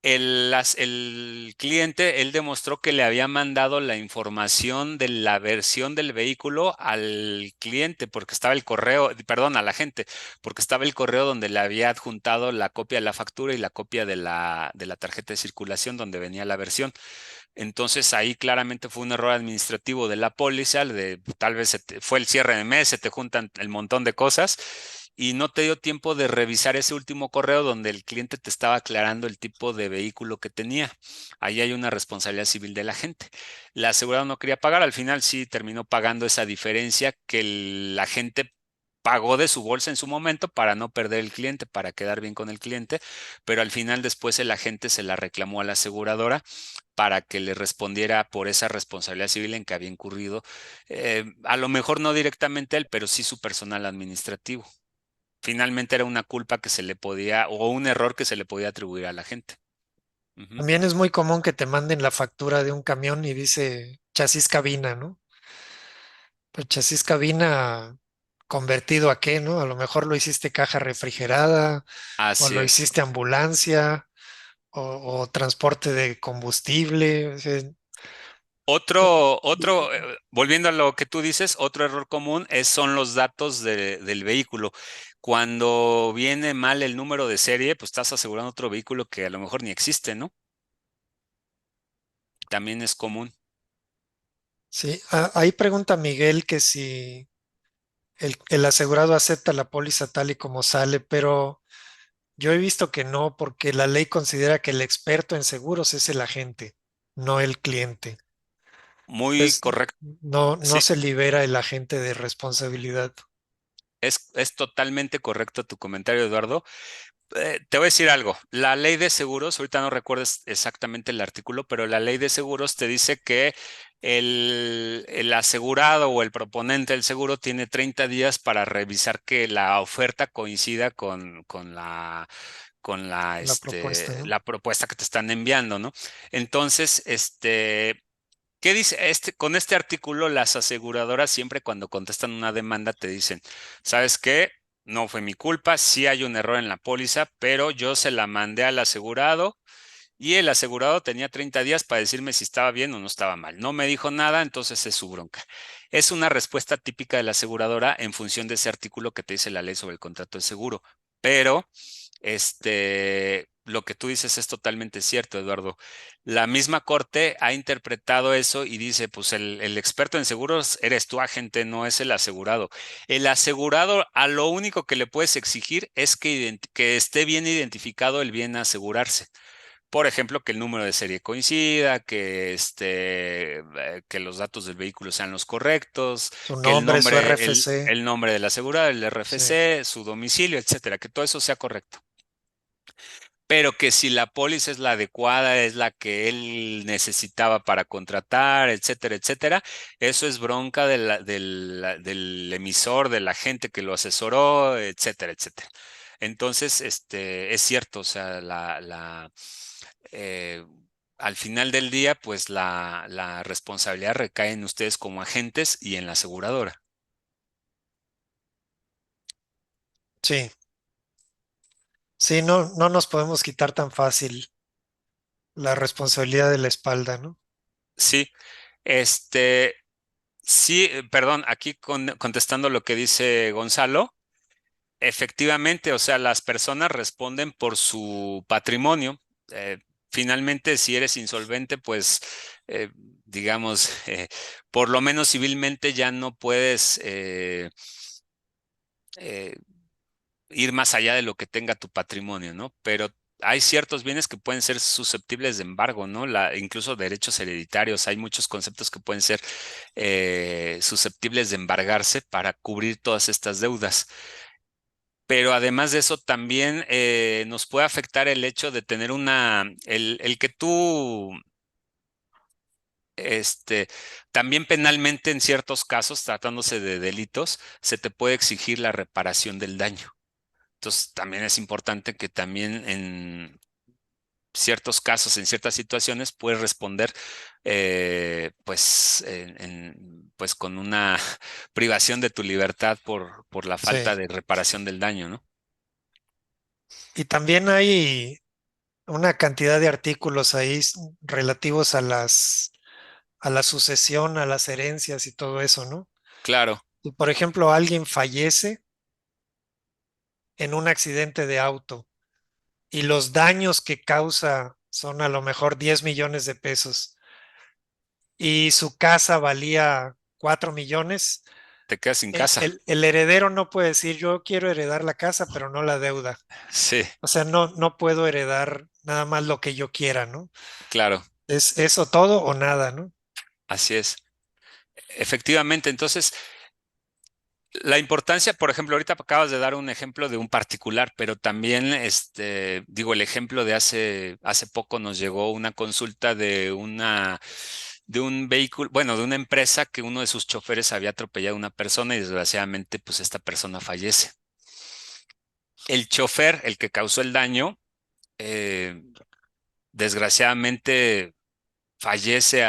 El cliente, él demostró que le había mandado la información de la versión del vehículo al cliente, porque estaba el correo, perdón, a la gente, porque estaba el correo donde le había adjuntado la copia de la factura y la copia de la tarjeta de circulación donde venía la versión. Entonces ahí claramente fue un error administrativo de la póliza, tal vez fue el cierre de mes, se te juntan el montón de cosas y no te dio tiempo de revisar ese último correo donde el cliente te estaba aclarando el tipo de vehículo que tenía. Ahí hay una responsabilidad civil de la gente. La aseguradora no quería pagar, al final sí terminó pagando esa diferencia que la gente pagó de su bolsa en su momento para no perder el cliente, para quedar bien con el cliente, pero al final después el agente se la reclamó a la aseguradora para que le respondiera por esa responsabilidad civil en que había incurrido, a lo mejor no directamente él, pero sí su personal administrativo. Finalmente era una culpa que se le podía, o un error que se le podía atribuir a la gente. Ujú. También es muy común que te manden la factura de un camión y dice chasis cabina, ¿no? Pues chasis cabina convertido a qué, ¿no? A lo mejor lo hiciste caja refrigerada o Así lo es. hiciste ambulancia o transporte de combustible. O sea, Volviendo a lo que tú dices, otro error común son los datos del vehículo. Cuando viene mal el número de serie, pues estás asegurando otro vehículo que a lo mejor ni existe, ¿no? También es común. sí, ahí pregunta Miguel que si el asegurado acepta la póliza tal y como sale, pero yo he visto que no, porque la ley considera que el experto en seguros es el agente, no el cliente. Muy Entonces, correcto. no Sí, se libera el agente de responsabilidad. es totalmente correcto tu comentario, Eduardo. Te voy a decir algo. La ley de seguros, ahorita no recuerdas exactamente el artículo, pero la ley de seguros te dice que el asegurado o el proponente del seguro tiene 30 días para revisar que la oferta coincida La propuesta, ¿no? la propuesta que te están enviando, ¿no? Entonces, ¿qué dice? Con este artículo, las aseguradoras siempre cuando contestan una demanda te dicen, ¿sabes qué? No fue mi culpa, sí hay un error en la póliza, pero yo se la mandé al asegurado y el asegurado tenía 30 días para decirme si estaba bien o no estaba mal. No me dijo nada, entonces es su bronca. Es una respuesta típica de la aseguradora en función de ese artículo que te dice la ley sobre el contrato de seguro. Pero lo que tú dices es totalmente cierto, Eduardo. La misma corte ha interpretado eso y dice, pues el experto en seguros eres tu agente, no es el asegurado. El asegurado a lo único que le puedes exigir es que esté bien identificado el bien a asegurarse. Por ejemplo, que el número de serie coincida, que los datos del vehículo sean los correctos, Su que nombre, su RFC. el nombre del asegurado, el Sí, RFC, su domicilio, etcétera, que todo eso sea correcto. Pero que si la póliza es la adecuada, es la que él necesitaba para contratar, etcétera, etcétera, eso es bronca del emisor, de la gente que lo asesoró, etcétera, etcétera. Entonces, es cierto, o sea, eh, al final del día, pues la responsabilidad recae en ustedes como agentes y en la aseguradora. sí, sí, no nos podemos quitar tan fácil la responsabilidad de la espalda, ¿no? Sí, este, sí, perdón, aquí contestando lo que dice Gonzalo. Efectivamente, o sea, las personas responden por su patrimonio. Eh, Finalmente, si eres insolvente, pues, digamos, por lo menos civilmente ya no puedes eh, ir más allá de lo que tenga tu patrimonio, ¿no? Pero hay ciertos bienes que pueden ser susceptibles de embargo, ¿no? Incluso derechos hereditarios, hay muchos conceptos que pueden ser susceptibles de embargarse para cubrir todas estas deudas. Pero además de eso, también nos puede afectar el hecho de tener el que tú, este, también penalmente en ciertos casos, tratándose de delitos, se te puede exigir la reparación del daño. Entonces, también es importante que también en ciertos casos, en ciertas situaciones, puedes responder, pues, pues con una privación de tu libertad por la Sí. falta de reparación del daño, ¿no? Y también hay una cantidad de artículos ahí relativos a la sucesión, a las herencias y todo eso, ¿no? Claro. Si, por ejemplo, alguien fallece en un accidente de auto y los daños que causa son a lo mejor 10 millones de pesos. y su casa valía 4 millones. Te quedas sin El, casa. el heredero no puede decir, yo quiero heredar la casa, pero no la deuda. Sí, O sea, no puedo heredar nada más lo que yo quiera, ¿no? claro, Es eso todo o nada, ¿no? así es. Efectivamente, entonces, la importancia, por ejemplo, ahorita acabas de dar un ejemplo de un particular, pero también, digo, el ejemplo de hace poco nos llegó una consulta de un vehículo, bueno, de una empresa que uno de sus choferes había atropellado a una persona y desgraciadamente, pues esta persona fallece. El chofer, el que causó el daño, eh, desgraciadamente fallece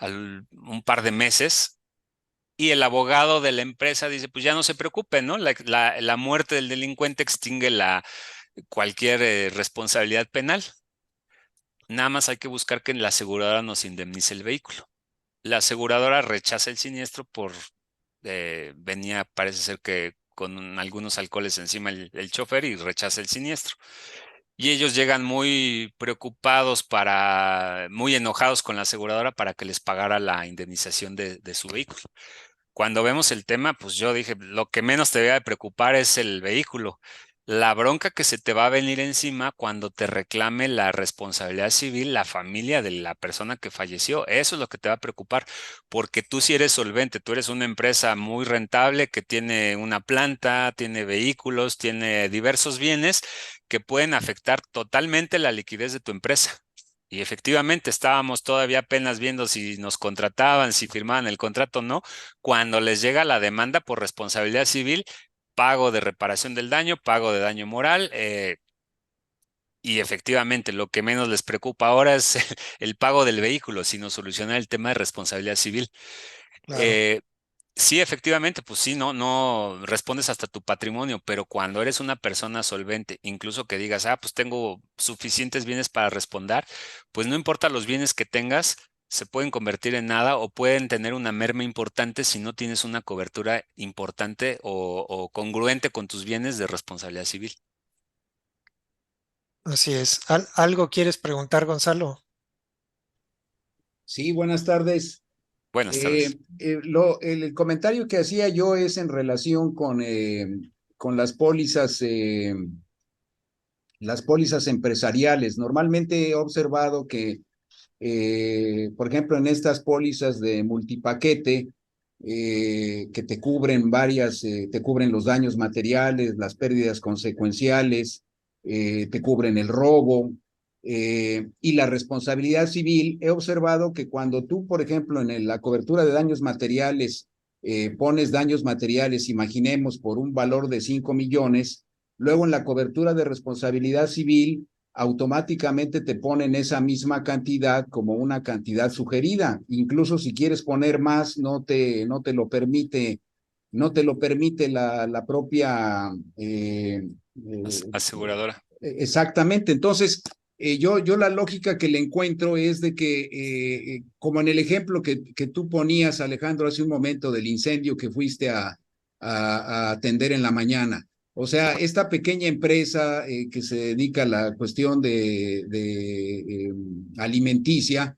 un par de meses. Y el abogado de la empresa dice, pues ya no se preocupe, ¿no? La muerte del delincuente extingue cualquier responsabilidad penal. Nada más hay que buscar que la aseguradora nos indemnice el vehículo. La aseguradora rechaza el siniestro venía, parece ser que con algunos alcoholes encima el chofer y rechaza el siniestro. Y ellos llegan muy preocupados muy enojados con la aseguradora para que les pagara la indemnización de su vehículo. Cuando vemos el tema, pues yo dije, lo que menos te debe de preocupar es el vehículo. La bronca que se te va a venir encima cuando te reclame la responsabilidad civil, la familia de la persona que falleció, eso es lo que te va a preocupar, porque tú si eres solvente, tú eres una empresa muy rentable que tiene una planta, tiene vehículos, tiene diversos bienes que pueden afectar totalmente la liquidez de tu empresa. Y efectivamente estábamos todavía apenas viendo si nos contrataban, si firmaban el contrato o no, cuando les llega la demanda por responsabilidad civil, pago de reparación del daño, pago de daño moral, y efectivamente lo que menos les preocupa ahora es el pago del vehículo, sino solucionar el tema de responsabilidad civil. Claro. Eh, Sí, efectivamente, pues sí, no respondes hasta tu patrimonio, pero cuando eres una persona solvente, incluso que digas, pues tengo suficientes bienes para responder, pues no importa los bienes que tengas, se pueden convertir en nada o pueden tener una merma importante si no tienes una cobertura importante o congruente con tus bienes de responsabilidad civil. Así es. ¿Algo quieres preguntar, Gonzalo? Sí, buenas tardes. Buenas tardes. El comentario que hacía yo es en relación con las pólizas empresariales. Normalmente he observado que, por ejemplo, en estas pólizas de multipaquete, que te cubren te cubren los daños materiales, las pérdidas consecuenciales, te cubren el robo y la responsabilidad civil. He observado que cuando tú, por ejemplo, la cobertura de daños materiales, pones daños materiales, imaginemos, por un valor de 5 millones, luego en la cobertura de responsabilidad civil, automáticamente te ponen esa misma cantidad como una cantidad sugerida. Incluso si quieres poner más, no te lo permite, no te lo permite la propia Aseguradora. exactamente. Entonces, yo la lógica que le encuentro es de que, como en el ejemplo que tú ponías, Alejandro, hace un momento del incendio que fuiste a atender en la mañana. O sea, esta pequeña empresa que se dedica a la cuestión de alimenticia,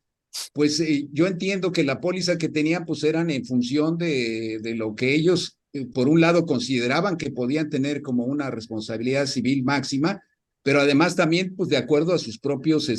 pues yo entiendo que la póliza que tenían pues eran en función de lo que ellos, por un lado, consideraban que podían tener como una responsabilidad civil máxima, pero además también pues de acuerdo a sus propios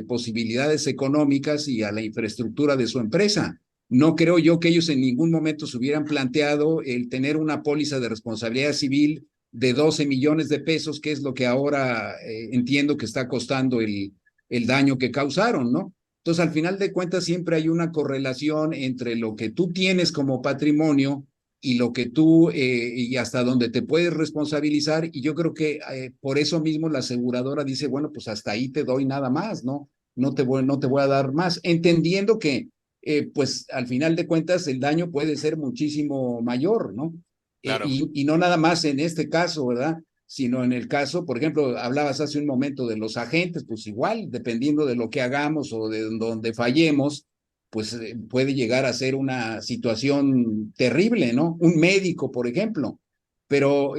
posibilidades económicas y a la infraestructura de su empresa. No creo yo que ellos en ningún momento se hubieran planteado el tener una póliza de responsabilidad civil de 12 millones de pesos, que es lo que ahora entiendo que está costando el daño que causaron, ¿no? Entonces, al final de cuentas, siempre hay una correlación entre lo que tú tienes como patrimonio y lo que tú, y hasta donde te puedes responsabilizar. Y yo creo que por eso mismo la aseguradora dice, bueno, pues hasta ahí te doy nada más, ¿no? No te voy a dar más, entendiendo que, pues al final de cuentas, el daño puede ser muchísimo mayor, ¿no? Claro, Y no nada más en este caso, ¿verdad? Sino en el caso, por ejemplo, hablabas hace un momento de los agentes, pues igual, dependiendo de lo que hagamos o de donde fallemos, pues puede llegar a ser una situación terrible, ¿no? Un médico, por ejemplo. Pero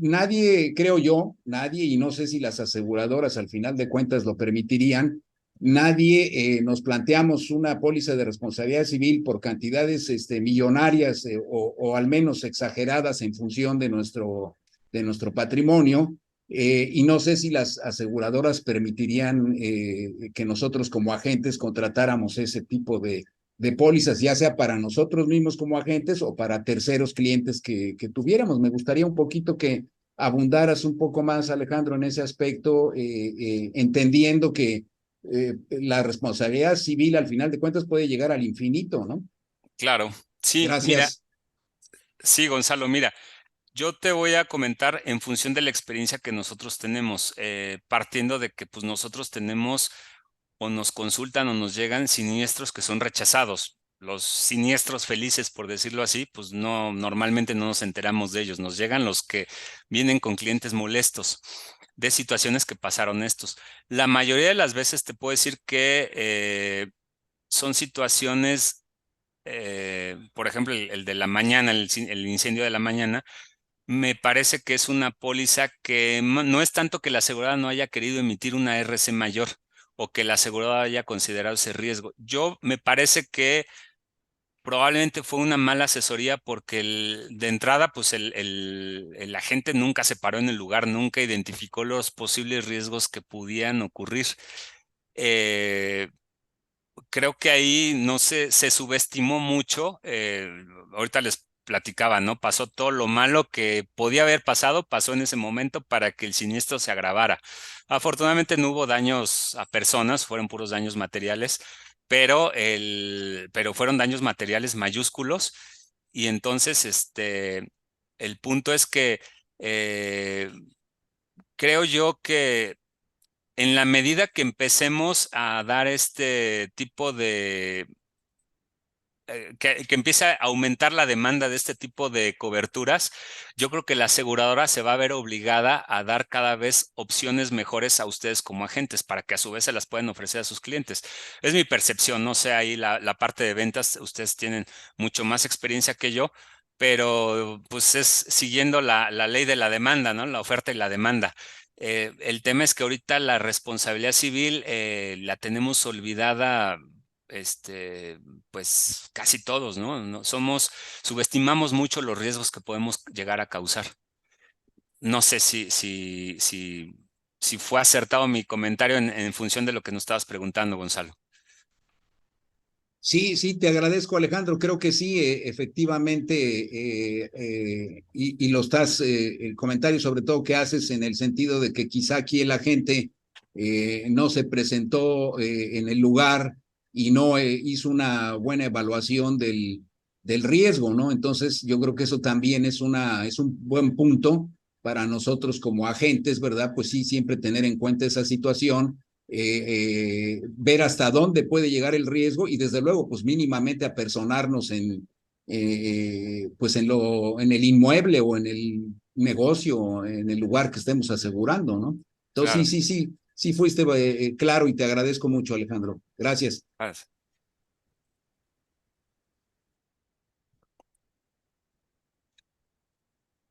nadie, creo yo, nadie, y no sé si las aseguradoras al final de cuentas lo permitirían, nadie nos planteamos una póliza de responsabilidad civil por cantidades millonarias o al menos exageradas en función de nuestro patrimonio. Y no sé si las aseguradoras permitirían que nosotros como agentes contratáramos ese tipo de pólizas, ya sea para nosotros mismos como agentes o para terceros clientes que tuviéramos. Me gustaría un poquito que abundaras un poco más, Alejandro, en ese aspecto, entendiendo que la responsabilidad civil al final de cuentas puede llegar al infinito, ¿no? Claro, sí, mira, Gracias. sí, Gonzalo, mira, yo te voy a comentar en función de la experiencia que nosotros tenemos, partiendo de que pues nosotros tenemos o nos consultan o nos llegan siniestros que son rechazados. Los siniestros felices, por decirlo así, pues no, normalmente no nos enteramos de ellos. Nos llegan los que vienen con clientes molestos de situaciones que pasaron estos. La mayoría de las veces te puedo decir que son situaciones, por ejemplo, el de la mañana, el incendio de la mañana, me parece que es una póliza que no es tanto que la aseguradora no haya querido emitir una RC mayor o que la aseguradora haya considerado ese riesgo. Yo me parece que probablemente fue una mala asesoría porque de entrada, pues el agente nunca se paró en el lugar, nunca identificó los posibles riesgos que pudieran ocurrir. Eh, Creo que ahí no se subestimó mucho. Ahorita les platicaba, ¿no? Pasó todo lo malo que podía haber pasado, pasó en ese momento para que el siniestro se agravara. Afortunadamente no hubo daños a personas, fueron puros daños materiales, pero fueron daños materiales mayúsculos. Y entonces, el punto es que eh, creo yo que en la medida que empecemos a dar este tipo de, que empiece a aumentar la demanda de este tipo de coberturas, yo creo que la aseguradora se va a ver obligada a dar cada vez opciones mejores a ustedes como agentes para que a su vez se las puedan ofrecer a sus clientes. Es mi percepción, no sé, ahí la parte de ventas, ustedes tienen mucho más experiencia que yo, pero pues es siguiendo la ley de la demanda, ¿no? La oferta y la demanda. El tema es que ahorita la responsabilidad civil la tenemos olvidada, este, pues casi todos, ¿no? Subestimamos mucho los riesgos que podemos llegar a causar. No sé si fue acertado mi comentario en función de lo que nos estabas preguntando, Gonzalo. Sí, sí, te agradezco, Alejandro. Creo que sí, efectivamente, y lo estás, el comentario sobre todo que haces en el sentido de que quizá aquí el agente no se presentó en el lugar y no hizo una buena evaluación del riesgo, ¿no? Entonces, yo creo que eso también es un buen punto para nosotros como agentes, ¿verdad? Pues sí, siempre tener en cuenta esa situación, ver hasta dónde puede llegar el riesgo y desde luego, pues mínimamente apersonarnos pues en el inmueble o en el negocio, en el lugar que estemos asegurando, ¿no? Entonces, Claro. sí fuiste claro y te agradezco mucho, Alejandro. Gracias. Gracias.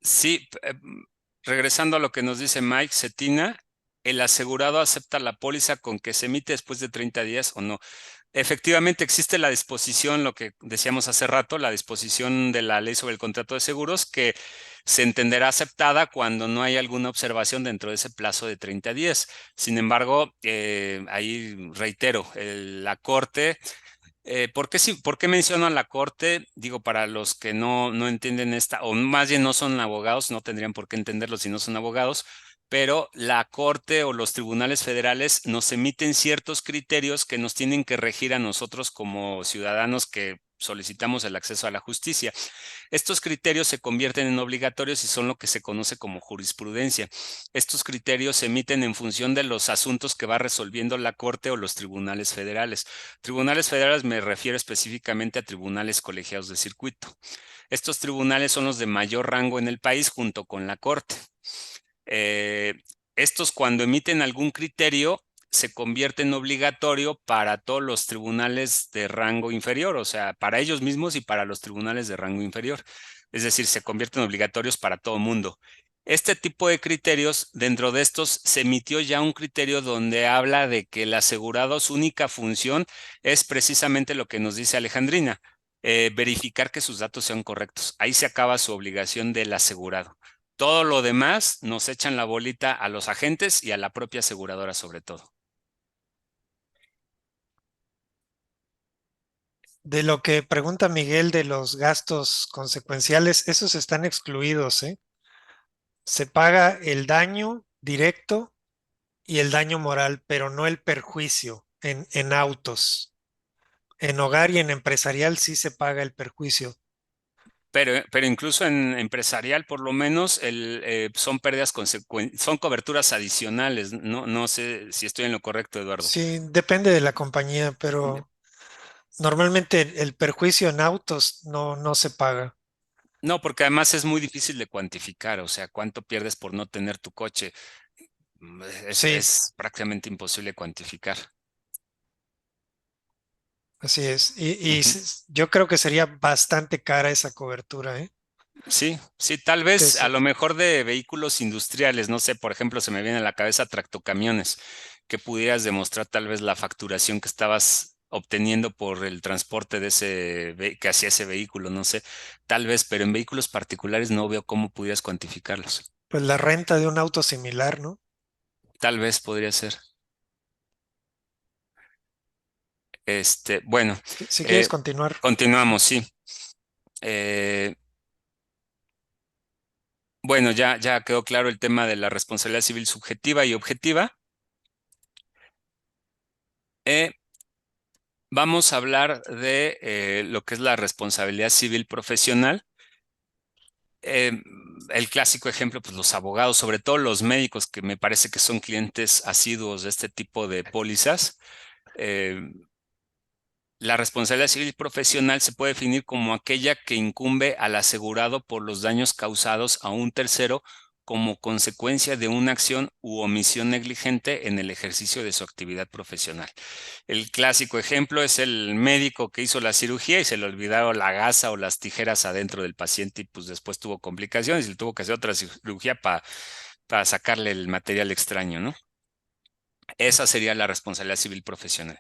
Sí, regresando a lo que nos dice Mike Cetina, ¿el asegurado acepta la póliza con que se emite después de 30 días o no? Efectivamente, existe la disposición, lo que decíamos hace rato, la disposición de la ley sobre el contrato de seguros, que se entenderá aceptada cuando no hay alguna observación dentro de ese plazo de 30 días. Sin embargo, ahí reitero, la Corte, ¿por qué menciono a la Corte? Digo, para los que no entienden esta, o más bien no son abogados, no tendrían por qué entenderlo si no son abogados, pero la Corte o los tribunales federales nos emiten ciertos criterios que nos tienen que regir a nosotros como ciudadanos que solicitamos el acceso a la justicia. Estos criterios se convierten en obligatorios y son lo que se conoce como jurisprudencia. Estos criterios se emiten en función de los asuntos que va resolviendo la Corte o los tribunales federales. Tribunales federales me refiero específicamente a tribunales colegiados de circuito. Estos tribunales son los de mayor rango en el país junto con la Corte. Eh, Estos cuando emiten algún criterio se convierte en obligatorio para todos los tribunales de rango inferior, o sea, para ellos mismos y para los tribunales de rango inferior. Es decir, se convierten obligatorios para todo mundo. Este tipo de criterios, dentro de estos se emitió ya un criterio donde habla de que el asegurado, su única función es precisamente lo que nos dice Alejandrina, verificar que sus datos sean correctos. Ahí se acaba su obligación del asegurado. Todo lo demás nos echan la bolita a los agentes y a la propia aseguradora sobre todo. De lo que pregunta Miguel de los gastos consecuenciales, esos están excluidos, ¿eh? Se paga el daño directo y el daño moral, pero no el perjuicio en autos. En hogar y en empresarial sí se paga el perjuicio. Pero incluso en empresarial, por lo menos, son pérdidas son coberturas adicionales. No, no sé si estoy en lo correcto, Eduardo. Sí, depende de la compañía, pero normalmente el perjuicio en autos no se paga. No, porque además es muy difícil de cuantificar, o sea, cuánto pierdes por no tener tu coche. Sí, Es prácticamente imposible cuantificar. así es. Y Ujú. yo creo que sería bastante cara esa cobertura, ¿eh? Sí, sí, tal Que vez a se- lo mejor de vehículos industriales, no sé, por ejemplo, se me viene a la cabeza tractocamiones, que pudieras demostrar tal vez la facturación que estabas obteniendo por el transporte de que hacía ese vehículo, no sé, tal vez, pero en vehículos particulares no veo cómo pudieras cuantificarlos. pues la renta de un auto similar, ¿no? Tal vez podría ser. Bueno, Si quieres eh, continuar. continuamos, sí. Eh, bueno, ya quedó claro el tema de la responsabilidad civil subjetiva y objetiva. Eh, Vamos a hablar de lo que es la responsabilidad civil profesional. Eh, el clásico ejemplo, pues los abogados, sobre todo los médicos, que me parece que son clientes asiduos de este tipo de pólizas. Eh, La responsabilidad civil profesional se puede definir como aquella que incumbe al asegurado por los daños causados a un tercero como consecuencia de una acción u omisión negligente en el ejercicio de su actividad profesional. El clásico ejemplo es el médico que hizo la cirugía y se le olvidaron la gasa o las tijeras adentro del paciente y pues después tuvo complicaciones y le tuvo que hacer otra cirugía para sacarle el material extraño, ¿no? Esa sería la responsabilidad civil profesional.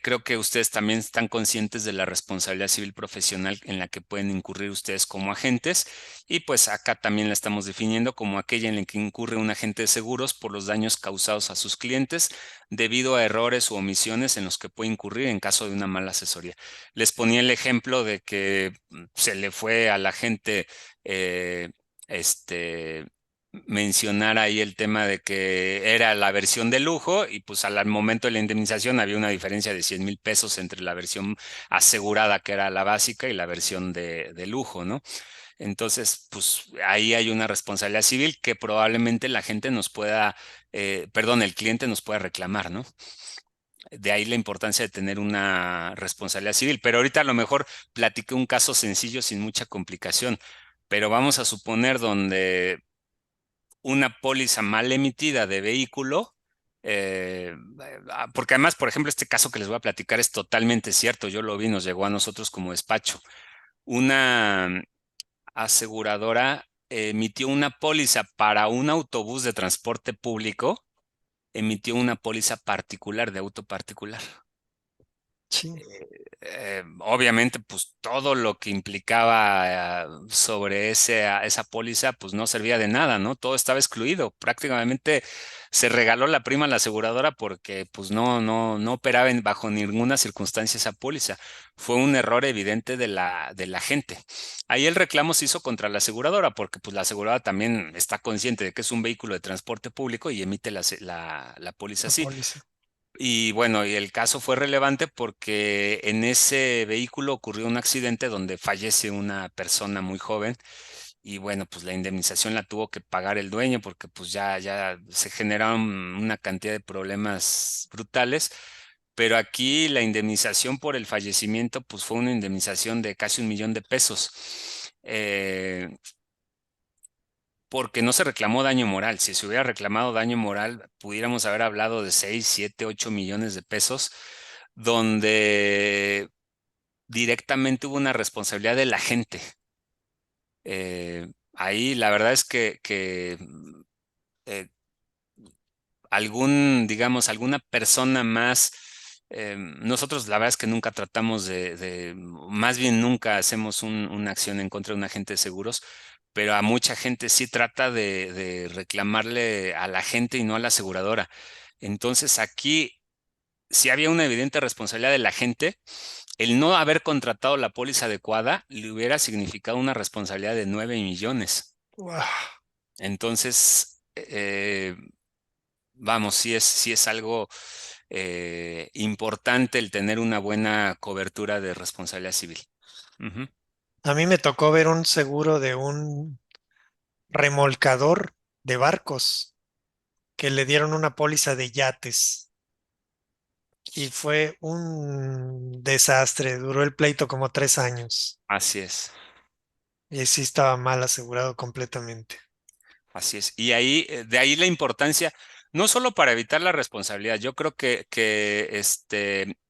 Creo que ustedes también están conscientes de la responsabilidad civil profesional en la que pueden incurrir ustedes como agentes y pues acá también la estamos definiendo como aquella en la que incurre un agente de seguros por los daños causados a sus clientes debido a errores u omisiones en los que puede incurrir en caso de una mala asesoría. Les ponía el ejemplo de que se le fue al agente eh, este mencionar ahí el tema de que era la versión de lujo y pues al momento de la indemnización había una diferencia de 100,000 pesos entre la versión asegurada, que era la básica, y la versión de lujo, ¿no? Entonces, pues ahí hay una responsabilidad civil que probablemente la gente nos pueda, perdón, el cliente nos pueda reclamar, ¿no? De ahí la importancia de tener una responsabilidad civil. Pero ahorita a lo mejor platiqué un caso sencillo sin mucha complicación, pero vamos a suponer donde una póliza mal emitida de vehículo, porque además, por ejemplo, este caso que les voy a platicar es totalmente cierto, yo lo vi, nos llegó a nosotros como despacho. Una aseguradora emitió una póliza para un autobús de transporte público, emitió una póliza particular de auto particular. Sí. Obviamente, pues todo lo que implicaba sobre esa póliza, pues no servía de nada, ¿no? Todo estaba excluido. Prácticamente se regaló la prima a la aseguradora porque pues no operaba bajo ninguna circunstancia esa póliza. Fue un error evidente de la gente. Ahí el reclamo se hizo contra la aseguradora porque pues la aseguradora también está consciente de que es un vehículo de transporte público y emite la póliza La así. póliza. Y bueno, y el caso fue relevante porque en ese vehículo ocurrió un accidente donde fallece una persona muy joven y bueno, pues la indemnización la tuvo que pagar el dueño porque pues ya se generaron una cantidad de problemas brutales, pero aquí la indemnización por el fallecimiento pues fue una indemnización de casi 1,000,000 de pesos. Porque no se reclamó daño moral. Si se hubiera reclamado daño moral, pudiéramos haber hablado de 6, 7, 8 millones de pesos, donde directamente hubo una responsabilidad de la gente. ahí la verdad es que eh, digamos, alguna persona más, nosotros la verdad es que nunca tratamos más bien nunca hacemos una acción en contra de un agente de seguros, pero a mucha gente sí trata de reclamarle a la gente y no a la aseguradora. Entonces aquí, si había una evidente responsabilidad de la gente, el no haber contratado la póliza adecuada le hubiera significado una responsabilidad de 9 millones. Guau. Entonces, vamos, sí es algo importante el tener una buena cobertura de responsabilidad civil. Ujú. A mí me tocó ver un seguro de un remolcador de barcos que le dieron una póliza de yates y fue un desastre. Duró el pleito como 3 años Así es. y sí estaba mal asegurado completamente. Así es. Y ahí, de ahí la importancia, no solo para evitar la responsabilidad, yo creo que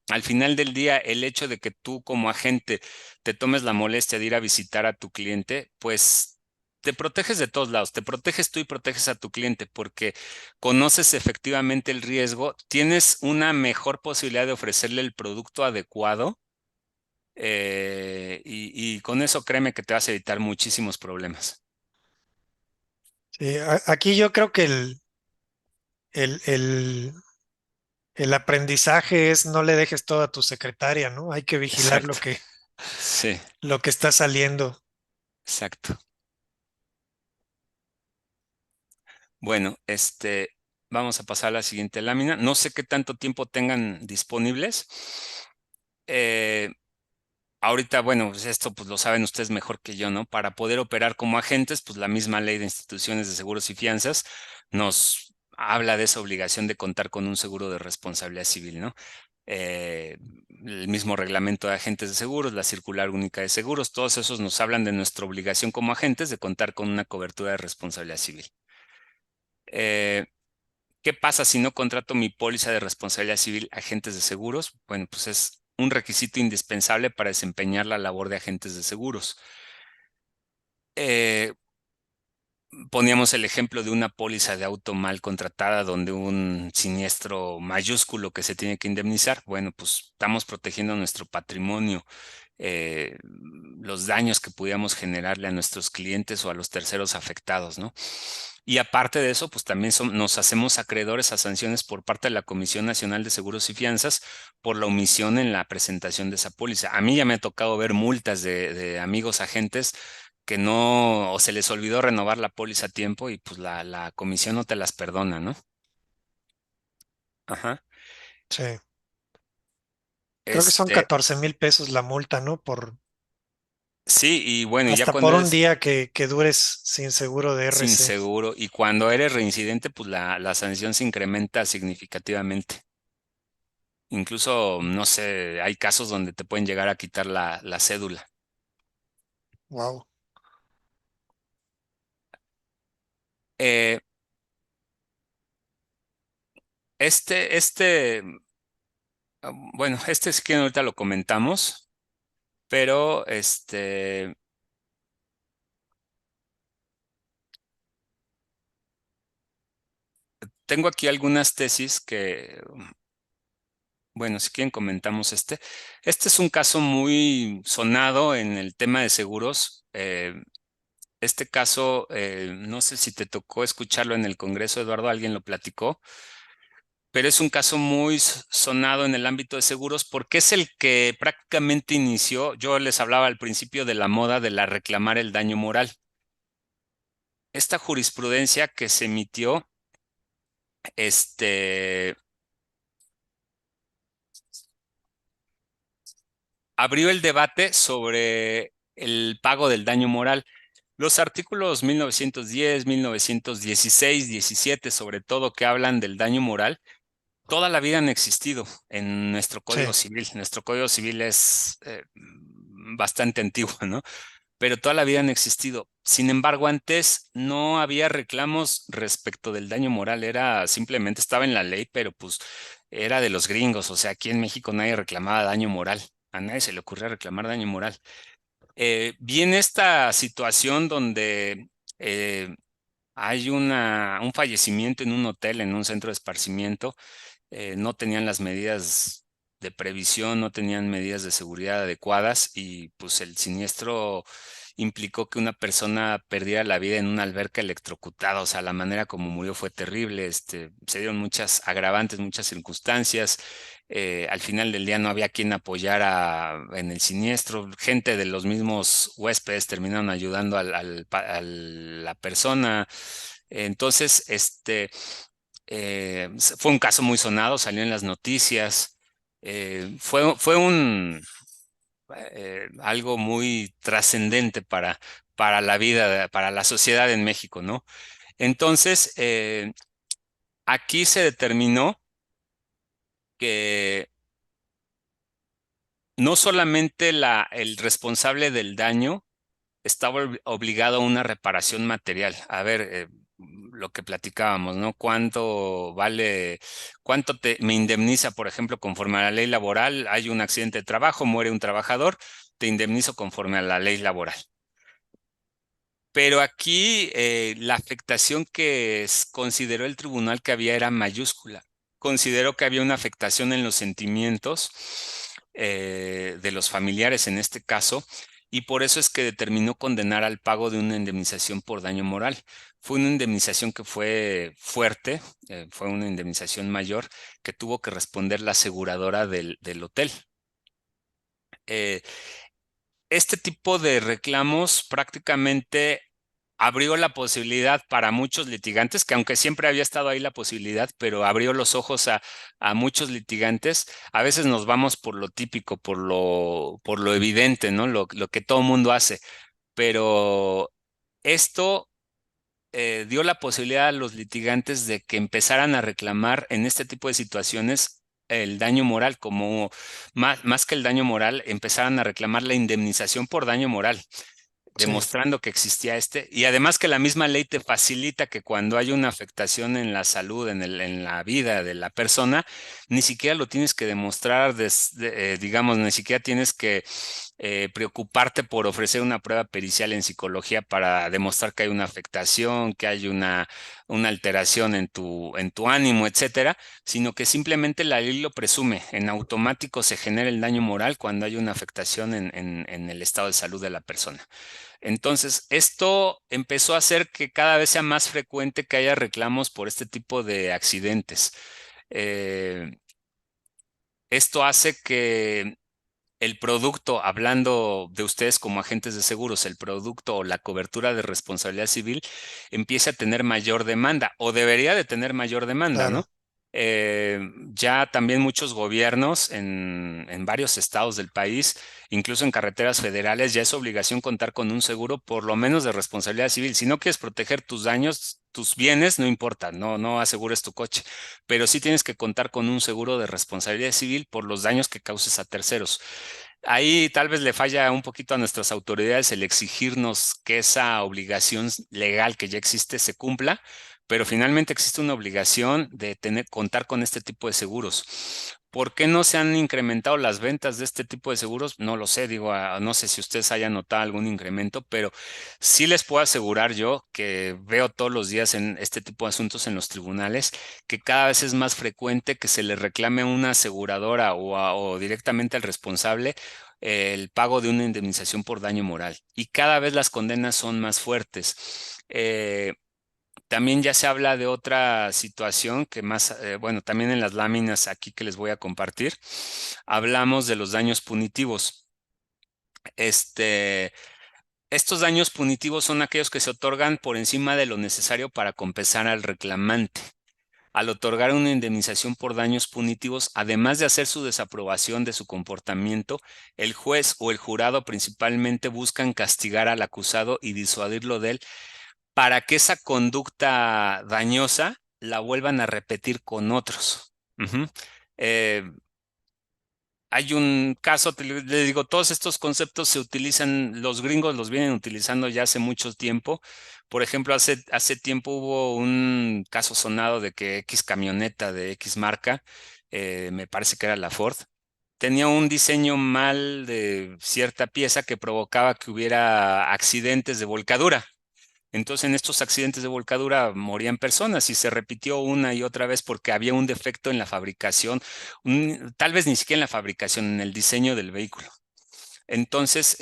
al final del día, el hecho de que tú como agente te tomes la molestia de ir a visitar a tu cliente, pues te proteges de todos lados, te proteges tú y proteges a tu cliente porque conoces efectivamente el riesgo, tienes una mejor posibilidad de ofrecerle el producto adecuado, y con eso créeme que te vas a evitar muchísimos problemas. Sí, aquí yo creo que el, el, el aprendizaje es no le dejes todo a tu secretaria, ¿no? Hay que vigilar Exacto. Sí. lo que está saliendo. Exacto. Bueno, vamos a pasar a la siguiente lámina. No sé qué tanto tiempo tengan disponibles. Eh, ahorita, bueno, pues esto pues lo saben ustedes mejor que yo, ¿no? Para poder operar como agentes, pues la misma ley de instituciones de seguros y fianzas nos habla de esa obligación de contar con un seguro de responsabilidad civil, ¿no? eh, el mismo reglamento de agentes de seguros, la circular única de seguros, todos esos nos hablan de nuestra obligación como agentes de contar con una cobertura de responsabilidad civil. Eh, ¿Qué pasa si no contrato mi póliza de responsabilidad civil agentes de seguros? Bueno, pues es un requisito indispensable para desempeñar la labor de agentes de seguros. Eh, Poníamos el ejemplo de una póliza de auto mal contratada donde un siniestro mayúsculo que se tiene que indemnizar. Bueno, pues estamos protegiendo nuestro patrimonio, los daños que pudiéramos generarle a nuestros clientes o a los terceros afectados, ¿no? Y aparte de eso, pues también nos hacemos acreedores a sanciones por parte de la Comisión Nacional de Seguros y Fianzas por la omisión en la presentación de esa póliza. A mí ya me ha tocado ver multas de amigos agentes que no, o se les olvidó renovar la póliza a tiempo y pues la comisión no te las perdona, ¿no? Ajá. Sí. Creo que son Este, 14,000 pesos la multa, ¿no? sí, y bueno, y ya Hasta cuando por un eres día que dures sin seguro de sin RC. seguro y cuando eres reincidente, pues la sanción se incrementa significativamente. Incluso, no sé, hay casos donde te pueden llegar a quitar la cédula. Wow. Eh, este, este, bueno, este es que ahorita lo comentamos, pero tengo aquí algunas tesis que, bueno, si quieren comentamos este. Este es un caso muy sonado en el tema de seguros. Este caso, no sé si te tocó escucharlo en el Congreso, Eduardo, alguien lo platicó, pero es un caso muy sonado en el ámbito de seguros porque es el que prácticamente inició, yo les hablaba al principio de la moda de la reclamar el daño moral. Esta jurisprudencia que se emitió, este, abrió el debate sobre el pago del daño moral. Los artículos 1910, 1916, 17, sobre todo, que hablan del daño moral, toda la vida han existido en nuestro Sí, Código Civil. Nuestro Código Civil es bastante antiguo, ¿no? Pero toda la vida han existido. Sin embargo, antes no había reclamos respecto del daño moral, era simplemente estaba en la ley, pero pues era de los gringos, o sea, aquí en México nadie reclamaba daño moral, a nadie se le ocurría reclamar daño moral. Viene esta situación donde Hay un fallecimiento en un hotel, en un centro de esparcimiento. No tenían las medidas de previsión, no tenían medidas de seguridad adecuadas y pues el siniestro implicó que una persona perdiera la vida en una alberca electrocutada. O sea, la manera como murió fue terrible. Se dieron muchas agravantes, muchas circunstancias. Al final del día no había quien apoyara en el siniestro. Gente de los mismos huéspedes terminaron ayudando a la persona. Entonces, fue un caso muy sonado, salió en las noticias. Fue algo muy trascendente para la vida, para la sociedad en México, ¿no? Entonces, aquí se determinó que no solamente el responsable del daño estaba obligado a una reparación material. A ver, lo que platicábamos, ¿no? ¿Cuánto me indemniza, por ejemplo, conforme a la ley laboral? Hay un accidente de trabajo, muere un trabajador, te indemnizo conforme a la ley laboral. Pero aquí la afectación que consideró el tribunal que había era mayúscula. Consideró que había una afectación en los sentimientos de los familiares en este caso, y por eso es que determinó condenar al pago de una indemnización por daño moral. Fue una indemnización que fue fuerte, fue una indemnización mayor que tuvo que responder la aseguradora del hotel. Eh, este tipo de reclamos prácticamente abrió la posibilidad para muchos litigantes, que aunque siempre había estado ahí la posibilidad, pero abrió los ojos a muchos litigantes. A veces nos vamos por lo típico, por lo evidente, ¿no? Lo que todo mundo hace, pero esto dio la posibilidad a los litigantes de que empezaran a reclamar en este tipo de situaciones el daño moral, como más que el daño moral, empezaran a reclamar la indemnización por daño moral, Sí, demostrando que existía y además que la misma ley te facilita que cuando hay una afectación en la salud, en la vida de la persona, ni siquiera lo tienes que demostrar, digamos, ni siquiera tienes que preocuparte por ofrecer una prueba pericial en psicología para demostrar que hay una afectación, que hay una alteración en tu ánimo, etcétera, sino que simplemente la ley lo presume. En automático se genera el daño moral cuando hay una afectación en el estado de salud de la persona. Entonces, esto empezó a hacer que cada vez sea más frecuente que haya reclamos por este tipo de accidentes. Eh, Esto hace que el producto, hablando de ustedes como agentes de seguros, el producto o la cobertura de responsabilidad civil empiece a tener mayor demanda o debería de tener mayor demanda, ¿no? claro. Ya también muchos gobiernos en varios estados del país, incluso en carreteras federales, ya es obligación contar con un seguro por lo menos de responsabilidad civil. Si no quieres proteger tus daños, tus bienes, no importa, no asegures tu coche, pero sí tienes que contar con un seguro de responsabilidad civil por los daños que causes a terceros. Ahí tal vez le falla un poquito a nuestras autoridades el exigirnos que esa obligación legal que ya existe se cumpla, pero finalmente existe una obligación de contar con este tipo de seguros. ¿Por qué no se han incrementado las ventas de este tipo de seguros? No lo sé, digo, no sé si ustedes hayan notado algún incremento, pero sí les puedo asegurar yo que veo todos los días en este tipo de asuntos en los tribunales que cada vez es más frecuente que se le reclame a una aseguradora o directamente al responsable el pago de una indemnización por daño moral. Y cada vez las condenas son más fuertes. También ya se habla de otra situación que bueno, también en las láminas aquí que les voy a compartir, hablamos de los daños punitivos. Estos daños punitivos son aquellos que se otorgan por encima de lo necesario para compensar al reclamante. Al otorgar una indemnización por daños punitivos, además de hacer su desaprobación de su comportamiento, el juez o el jurado principalmente buscan castigar al acusado y disuadirlo de él para que esa conducta dañosa la vuelvan a repetir con otros. Ujú. Eh, Hay un caso, le digo, todos estos conceptos se utilizan, los gringos los vienen utilizando ya hace mucho tiempo. Por ejemplo, hace tiempo hubo un caso sonado de que X camioneta de X marca, me parece que era la Ford, tenía un diseño mal de cierta pieza que provocaba que hubiera accidentes de volcadura. Entonces, en estos accidentes de volcadura morían personas y se repitió una y otra vez porque había un defecto en la fabricación, tal vez ni siquiera en la fabricación, en el diseño del vehículo. Entonces,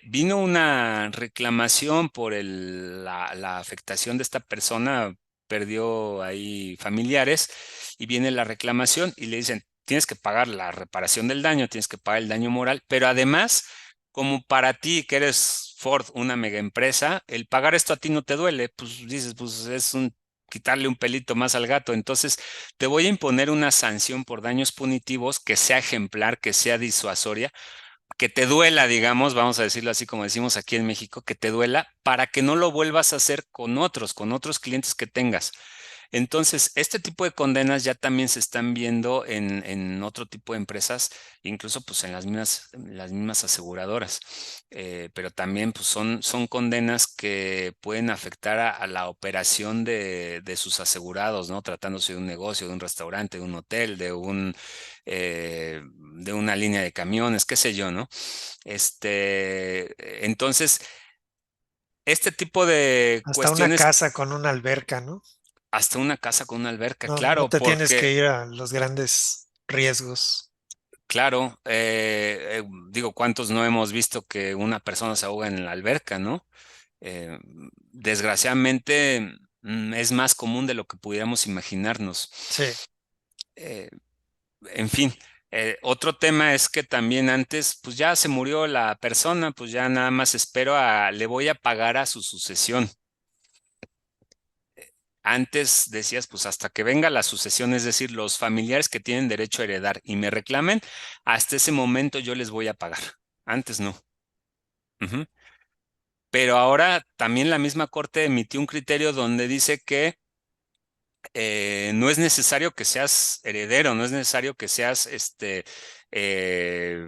vino una reclamación por la afectación de esta persona, perdió ahí familiares y viene la reclamación y le dicen, tienes que pagar la reparación del daño, tienes que pagar el daño moral, pero además, como para ti que eres Ford, una mega empresa, el pagar esto a ti no te duele, pues dices, pues es quitarle un pelito más al gato. Entonces, te voy a imponer una sanción por daños punitivos que sea ejemplar, que sea disuasoria, que te duela, digamos, vamos a decirlo así como decimos aquí en México, que te duela para que no lo vuelvas a hacer con otros clientes que tengas. Entonces, este tipo de condenas ya también se están viendo en otro tipo de empresas, incluso pues en las mismas aseguradoras. Pero también pues son condenas que pueden afectar a la operación de sus asegurados, ¿no? Tratándose de un negocio, de un restaurante, de un hotel, de una línea de camiones, qué sé yo, ¿no? Entonces, este tipo de Hasta una cuestiones, casa con una alberca, ¿no? hasta una casa con una alberca, No, no claro, te tienes porque, que ir a los grandes riesgos. claro, digo, ¿cuántos no hemos visto que una persona se ahoga en la alberca, ¿no? Eh, Desgraciadamente, es más común de lo que pudiéramos imaginarnos. Sí, Eh, En fin, otro tema es que también antes, pues ya se murió la persona, pues ya nada más le voy a pagar a su sucesión. Antes decías, pues hasta que venga la sucesión, es decir, los familiares que tienen derecho a heredar y me reclamen, hasta ese momento yo les voy a pagar. Antes no. Ujú. Pero ahora también la misma corte emitió un criterio donde dice que no es necesario que seas heredero, no es necesario que seas eh,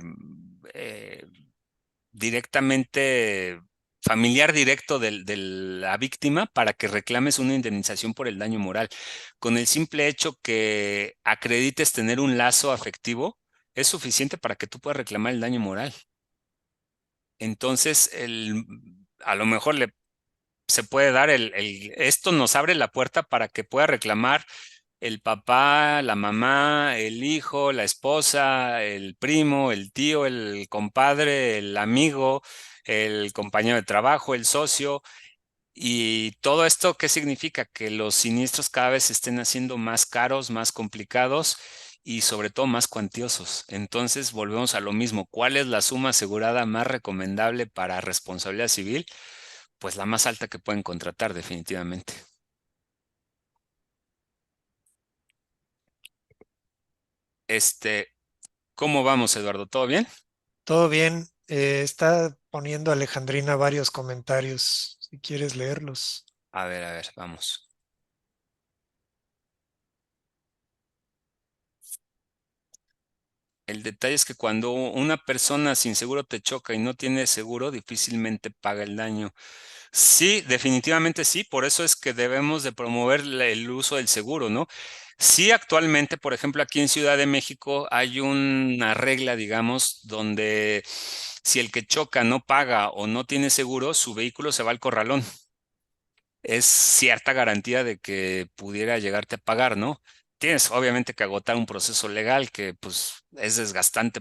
eh, directamente familiar directo de la víctima para que reclames una indemnización por el daño moral. Con el simple hecho que acredites tener un lazo afectivo, es suficiente para que tú puedas reclamar el daño moral. Entonces, a lo mejor se puede dar esto nos abre la puerta para que pueda reclamar el papá, la mamá, el hijo, la esposa, el primo, el tío, el compadre, el amigo, el compañero de trabajo, el socio. Y todo esto, ¿qué significa? Que los siniestros cada vez se estén haciendo más caros, más complicados y sobre todo más cuantiosos. Entonces, volvemos a lo mismo. ¿Cuál es la suma asegurada más recomendable para responsabilidad civil? Pues la más alta que pueden contratar, definitivamente. Este, ¿Cómo vamos, Eduardo? ¿Todo bien? todo bien. Está poniendo Alejandrina varios comentarios, si quieres leerlos. A ver, vamos. El detalle es que cuando una persona sin seguro te choca y no tiene seguro, difícilmente paga el daño. Sí, definitivamente sí, por eso es que debemos de promover el uso del seguro, ¿no? Sí, actualmente, por ejemplo, aquí en Ciudad de México hay una regla, digamos, donde si el que choca no paga o no tiene seguro, su vehículo se va al corralón. Es cierta garantía de que pudiera llegarte a pagar, ¿no? Tienes obviamente que agotar un proceso legal que pues es desgastante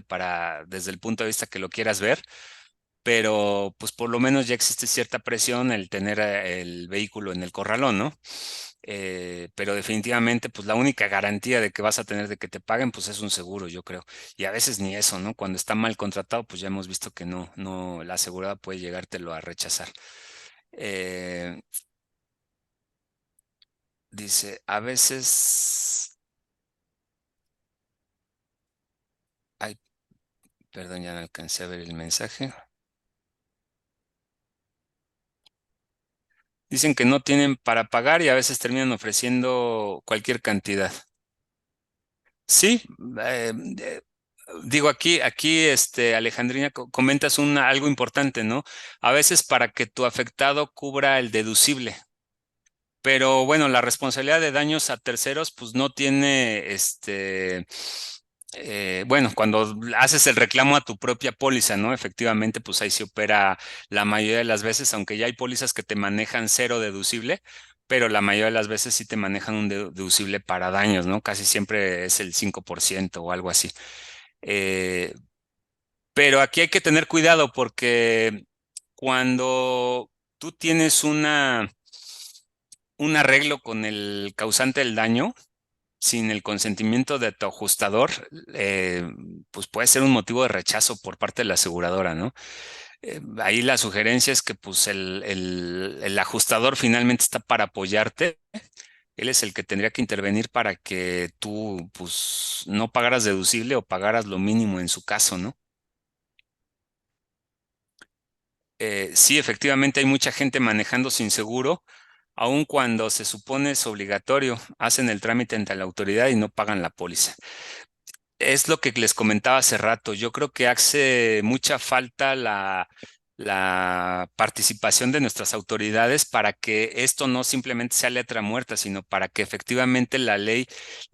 desde el punto de vista que lo quieras ver, pero pues por lo menos ya existe cierta presión el tener el vehículo en el corralón, ¿no? Pero definitivamente pues la única garantía de que vas a tener de que te paguen pues es un seguro, yo creo. Y a veces ni eso, ¿no? Cuando está mal contratado pues ya hemos visto que la asegurada puede llegártelo a rechazar. Eh, Dice, a veces, ay, perdón, ya no alcancé a ver el mensaje. Dicen que no tienen para pagar y a veces terminan ofreciendo cualquier cantidad. Sí, eh, eh, digo aquí, Alejandrina, comentas algo importante, ¿no? A veces para que tu afectado cubra el deducible. Pero bueno, la responsabilidad de daños a terceros, pues no tiene bueno, cuando haces el reclamo a tu propia póliza, ¿no? Efectivamente, pues ahí se opera la mayoría de las veces, aunque ya hay pólizas que te manejan cero deducible, pero la mayoría de las veces sí te manejan un deducible para daños, ¿no? Casi siempre es el 5% o algo así. Eh, pero aquí hay que tener cuidado porque cuando tú tienes un arreglo con el causante del daño, sin el consentimiento de tu ajustador, pues puede ser un motivo de rechazo por parte de la aseguradora, ¿no? Ahí la sugerencia es que pues el ajustador finalmente está para apoyarte. Él es el que tendría que intervenir para que tú pues no pagaras deducible o pagaras lo mínimo en su caso, ¿no? Sí, efectivamente hay mucha gente manejando sin seguro, aun cuando se supone es obligatorio, hacen el trámite ante la autoridad y no pagan la póliza. Es lo que les comentaba hace rato. Yo creo que hace mucha falta la participación de nuestras autoridades para que esto no simplemente sea letra muerta, sino para que efectivamente la ley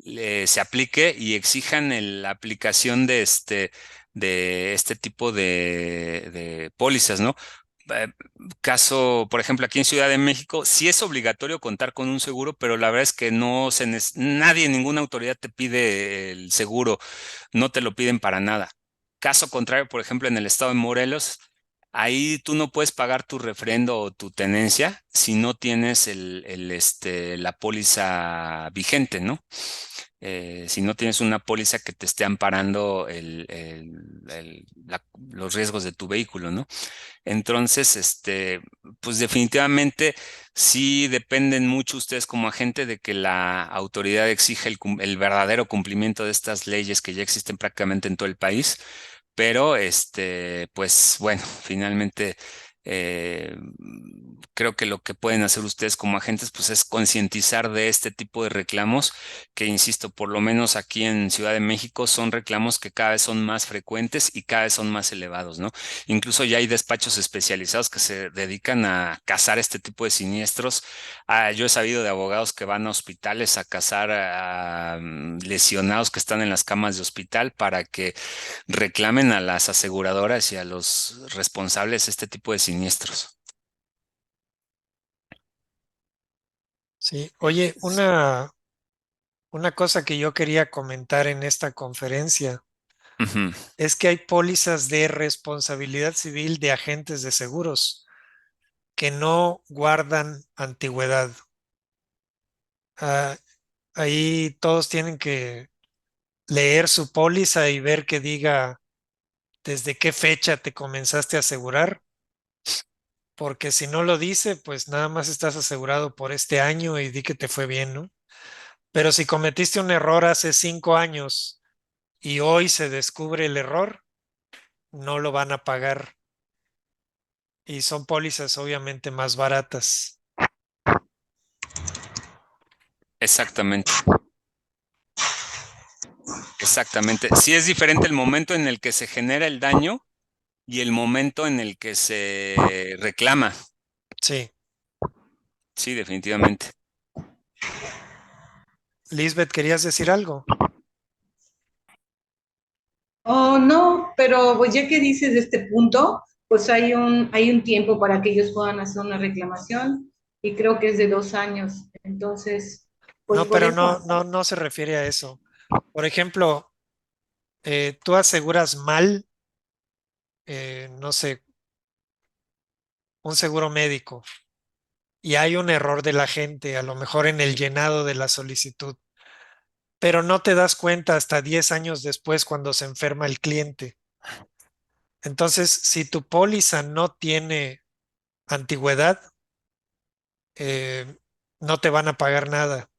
se aplique y exijan la aplicación de este tipo de pólizas, ¿no? Eh, Caso, por ejemplo, aquí en Ciudad de México, sí es obligatorio contar con un seguro, pero la verdad es que no nadie, ninguna autoridad te pide el seguro, no te lo piden para nada. Caso contrario, por ejemplo, en el estado de Morelos, ahí tú no puedes pagar tu refrendo o tu tenencia si no tienes la póliza vigente, ¿no? Si no tienes una póliza que te esté amparando los riesgos de tu vehículo, ¿no? Entonces, pues definitivamente sí dependen mucho ustedes como agente de que la autoridad exija el verdadero cumplimiento de estas leyes que ya existen prácticamente en todo el país. Pero, pues bueno, finalmente eh, creo que lo que pueden hacer ustedes como agentes, pues es concientizar de este tipo de reclamos, que insisto, por lo menos aquí en Ciudad de México son reclamos que cada vez son más frecuentes y cada vez son más elevados, ¿no? Incluso ya hay despachos especializados que se dedican a cazar este tipo de siniestros. Yo he sabido de abogados que van a hospitales a cazar a lesionados que están en las camas de hospital para que reclamen a las aseguradoras y a los responsables este tipo de siniestros. Sí, oye, una cosa que yo quería comentar en esta conferencia Ujú. es que hay pólizas de responsabilidad civil de agentes de seguros que no guardan antigüedad. Ah, ahí todos tienen que leer su póliza y ver que diga desde qué fecha te comenzaste a asegurar, porque si no lo dice, pues nada más estás asegurado por este año y di que te fue bien, ¿no? Pero si cometiste un error hace 5 años y hoy se descubre el error, no lo van a pagar y son pólizas obviamente más baratas. Exactamente, exactamente. Sí es diferente el momento en el que se genera el daño y el momento en el que se reclama. Sí. Sí, definitivamente. Lisbeth, ¿querías decir algo? Oh, no, pero pues ya que dices de este punto, pues hay un tiempo para que ellos puedan hacer una reclamación y creo que es de 2 años. Entonces, pues No, por pero eso, no se refiere a eso. Por ejemplo, tú aseguras mal, no sé, un seguro médico y hay un error de la gente, a lo mejor en el llenado de la solicitud, pero no te das cuenta hasta 10 años después cuando se enferma el cliente. Entonces, si tu póliza no tiene antigüedad, eh, no te van a pagar nada.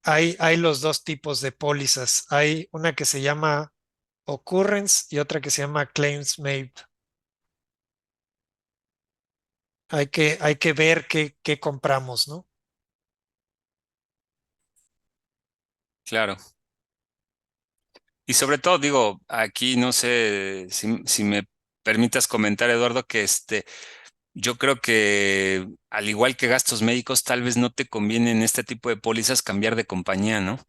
Hay los dos tipos de pólizas. Hay una que se llama occurrence y otra que se llama claims made. Hay que ver qué compramos, ¿no? Claro. Y sobre todo, digo, aquí no sé si me permitas comentar, Eduardo, que Yo creo que al igual que gastos médicos, tal vez no te conviene en este tipo de pólizas cambiar de compañía, ¿no?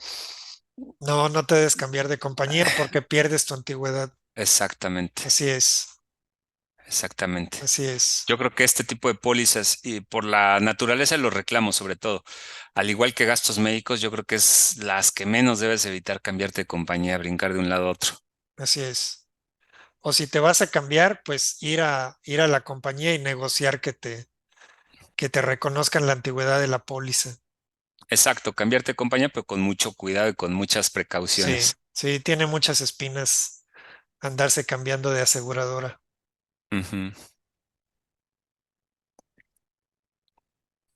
No, no te debes cambiar de compañía porque pierdes tu antigüedad. Exactamente, Así es, exactamente. así es, Yo creo que este tipo de pólizas y por la naturaleza de los reclamos sobre todo, al igual que gastos médicos, yo creo que es las que menos debes evitar cambiarte de compañía, brincar de un lado a otro. así es. O si te vas a cambiar, pues ir a la compañía y negociar que te reconozcan la antigüedad de la póliza. Exacto, cambiarte de compañía, pero con mucho cuidado y con muchas Sí, precauciones. sí, tiene muchas espinas andarse cambiando de aseguradora. Ujú.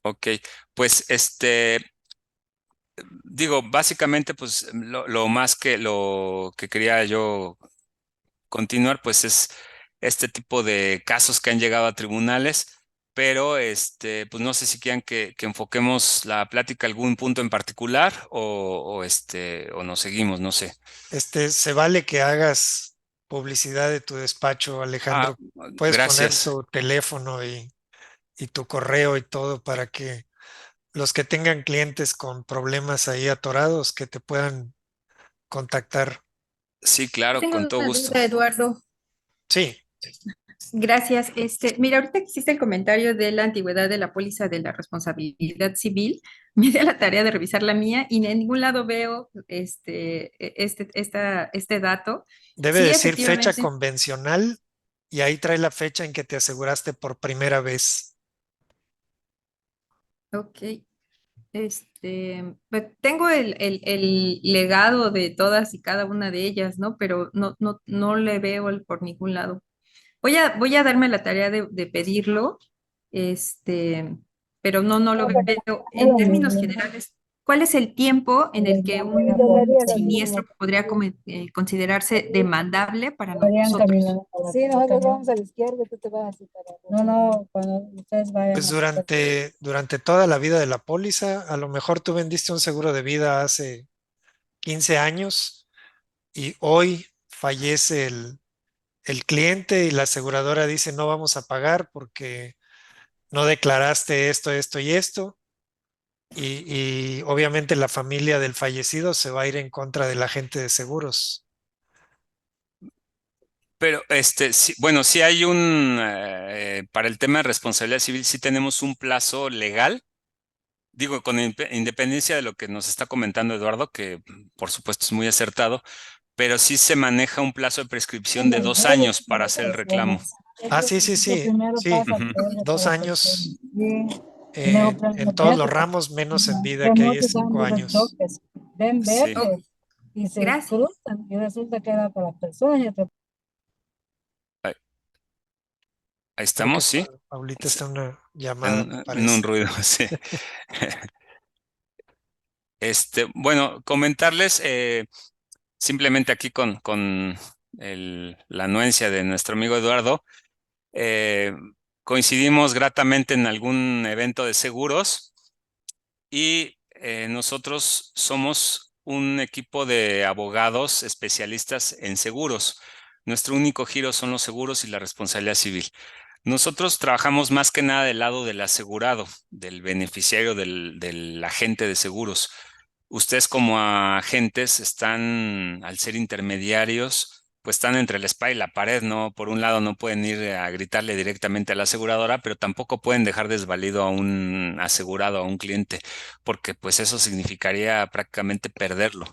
Ok, pues digo, básicamente, pues lo más que lo que quería yo continuar, pues es este tipo de casos que han llegado a tribunales, pero pues no sé si quieran que enfoquemos la plática a algún punto en particular o nos seguimos, no sé. Se vale que hagas publicidad de tu despacho, Ah, Alejandro. Puedes poner gracias. tu teléfono y tu correo y todo para que los que tengan clientes con problemas ahí atorados que te puedan contactar. Sí, claro, Tengo con todo una gusto. duda, Eduardo. Sí, Gracias. Mira, ahorita que hiciste el comentario de la antigüedad de la póliza de la responsabilidad civil, me di a la tarea de revisar la mía y en ningún lado veo este dato. debe Sí, decir fecha efectivamente. convencional y ahí trae la fecha en que te aseguraste por primera vez. Ok. Pues, tengo el legado de todas y cada una de ellas, ¿no? Pero no le veo por ningún lado. Voy a darme la tarea de pedirlo, este, pero no lo veo. En términos generales, ¿cuál es el tiempo en el que un siniestro podría considerarse demandable para nosotros? Sí, nosotros vamos a la izquierda y tú te vas así para no, no, cuando ustedes vayan Pues a la durante toda la vida de la póliza, a lo mejor tú vendiste un seguro de vida hace 15 años y hoy fallece el cliente y la aseguradora dice no vamos a pagar porque no declaraste esto, esto y esto. Y obviamente la familia del fallecido se va a ir en contra del agente de seguros. Pero sí, bueno, sí hay para el tema de responsabilidad civil, sí tenemos un plazo legal. Digo, con independencia de lo que nos está comentando Eduardo, que por supuesto es muy acertado, pero sí se maneja un plazo de prescripción de 2 años para hacer el reclamo. Ah, sí, sí, que sí, primero sí. pasa Ujú. por 2 años sí, y luego en todos los médico. ramos, menos en vida, Pero que no ahí se es dan 5 los años. choques, ven Sí, Oh, verde y se gracias. cruzan y resulta que era para personas y otra. ahí, ahí Creo que estamos, sí, Paulita sí, está en una llamada, me en un parece. ruido, sí. Bueno, comentarles simplemente aquí con la anuencia de nuestro amigo Eduardo. eh, Coincidimos gratamente en algún evento de seguros y nosotros somos un equipo de abogados especialistas en seguros. Nuestro único giro son los seguros y la responsabilidad civil. Nosotros trabajamos más que nada del lado del asegurado, del beneficiario, del agente de seguros. Ustedes como agentes están, al ser intermediarios, pues están entre la espada y la pared, ¿no? Por un lado no pueden ir a gritarle directamente a la aseguradora, pero tampoco pueden dejar desvalido a un asegurado, a un cliente, porque pues eso significaría prácticamente perderlo.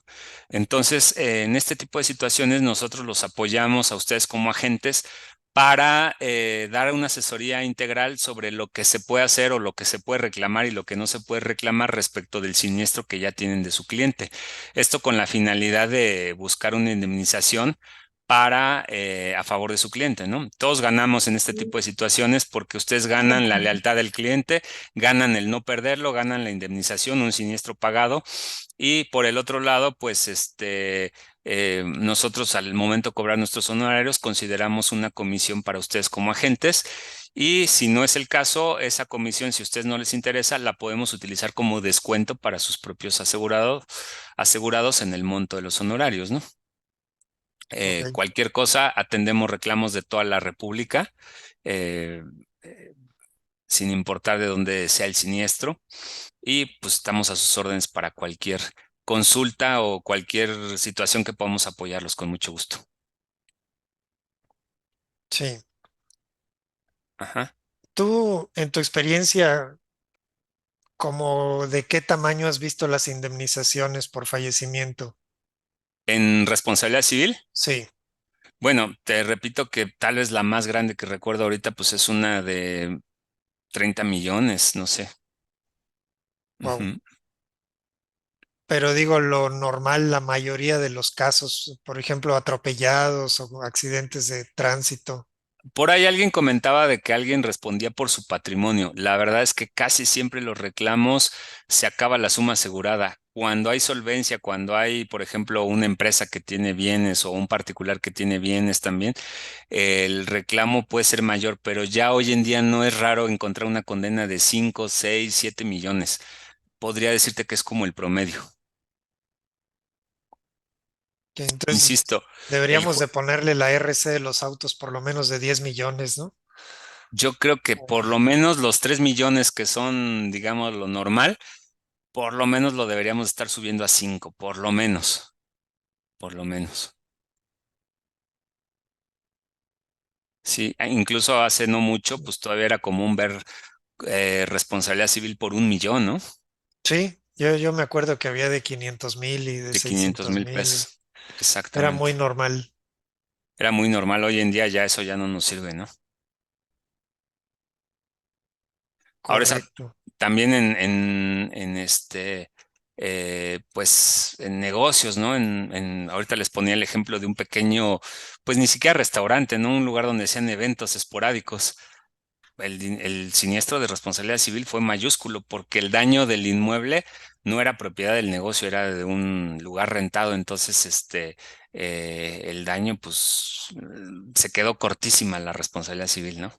Entonces, en este tipo de situaciones nosotros los apoyamos a ustedes como agentes para dar una asesoría integral sobre lo que se puede hacer o lo que se puede reclamar y lo que no se puede reclamar respecto del siniestro que ya tienen de su cliente. Esto con la finalidad de buscar una indemnización para a favor de su cliente, ¿no? Todos ganamos en este tipo de situaciones porque ustedes ganan la lealtad del cliente, ganan el no perderlo, ganan la indemnización, un siniestro pagado y por el otro lado, pues nosotros al momento de cobrar nuestros honorarios consideramos una comisión para ustedes como agentes y si no es el caso, esa comisión, si a ustedes no les interesa, la podemos utilizar como descuento para sus propios asegurados en el monto de los honorarios, ¿no? Ok. Cualquier cosa, atendemos reclamos de toda la República. eh, eh, sin importar de dónde sea el siniestro. Y pues estamos a sus órdenes para cualquier consulta o cualquier situación que podamos apoyarlos con mucho gusto. Sí. Ajá. Tú, en tu experiencia, ¿como de qué tamaño has visto las indemnizaciones por fallecimiento? En responsabilidad civil, Sí, bueno, te repito que tal vez la más grande que recuerdo ahorita pues es una de 30 millones, no sé. wow. Ujú. Pero digo, lo normal, la mayoría de los casos, por ejemplo, atropellados o accidentes de tránsito. Por ahí alguien comentaba de que alguien respondía por su patrimonio. La verdad es que casi siempre los reclamos se acaba la suma asegurada. Cuando hay solvencia, cuando hay, por ejemplo, una empresa que tiene bienes o un particular que tiene bienes también, el reclamo puede ser mayor, pero ya hoy en día no es raro encontrar una condena de 5, 6, 7 millones. Podría decirte que es como el promedio. Que entonces Insisto, el, deberíamos de ponerle la RC de los autos por lo menos de 10 millones, ¿no? yo creo que por lo menos los 3 millones que son, digamos, lo normal, por lo menos lo deberíamos estar subiendo a 5, por lo menos, por lo menos. Sí, incluso hace no mucho, pues todavía era común ver responsabilidad civil por 1 millón, ¿no? Sí, yo me acuerdo que había de 500,000 y de De 500 600 mil mil. pesos. Era muy Exactamente. normal, Era muy normal, hoy en día ya eso ya no nos sirve, ¿no? Ahora correcto. también pues en negocios, ¿no? Ahorita les ponía el ejemplo de un pequeño, pues ni siquiera restaurante, ¿no? Un lugar donde hacían eventos esporádicos. El siniestro de responsabilidad civil fue mayúsculo porque el daño del inmueble no era propiedad del negocio, era de un lugar rentado. Entonces, el daño, pues, se quedó cortísima la responsabilidad civil, ¿no?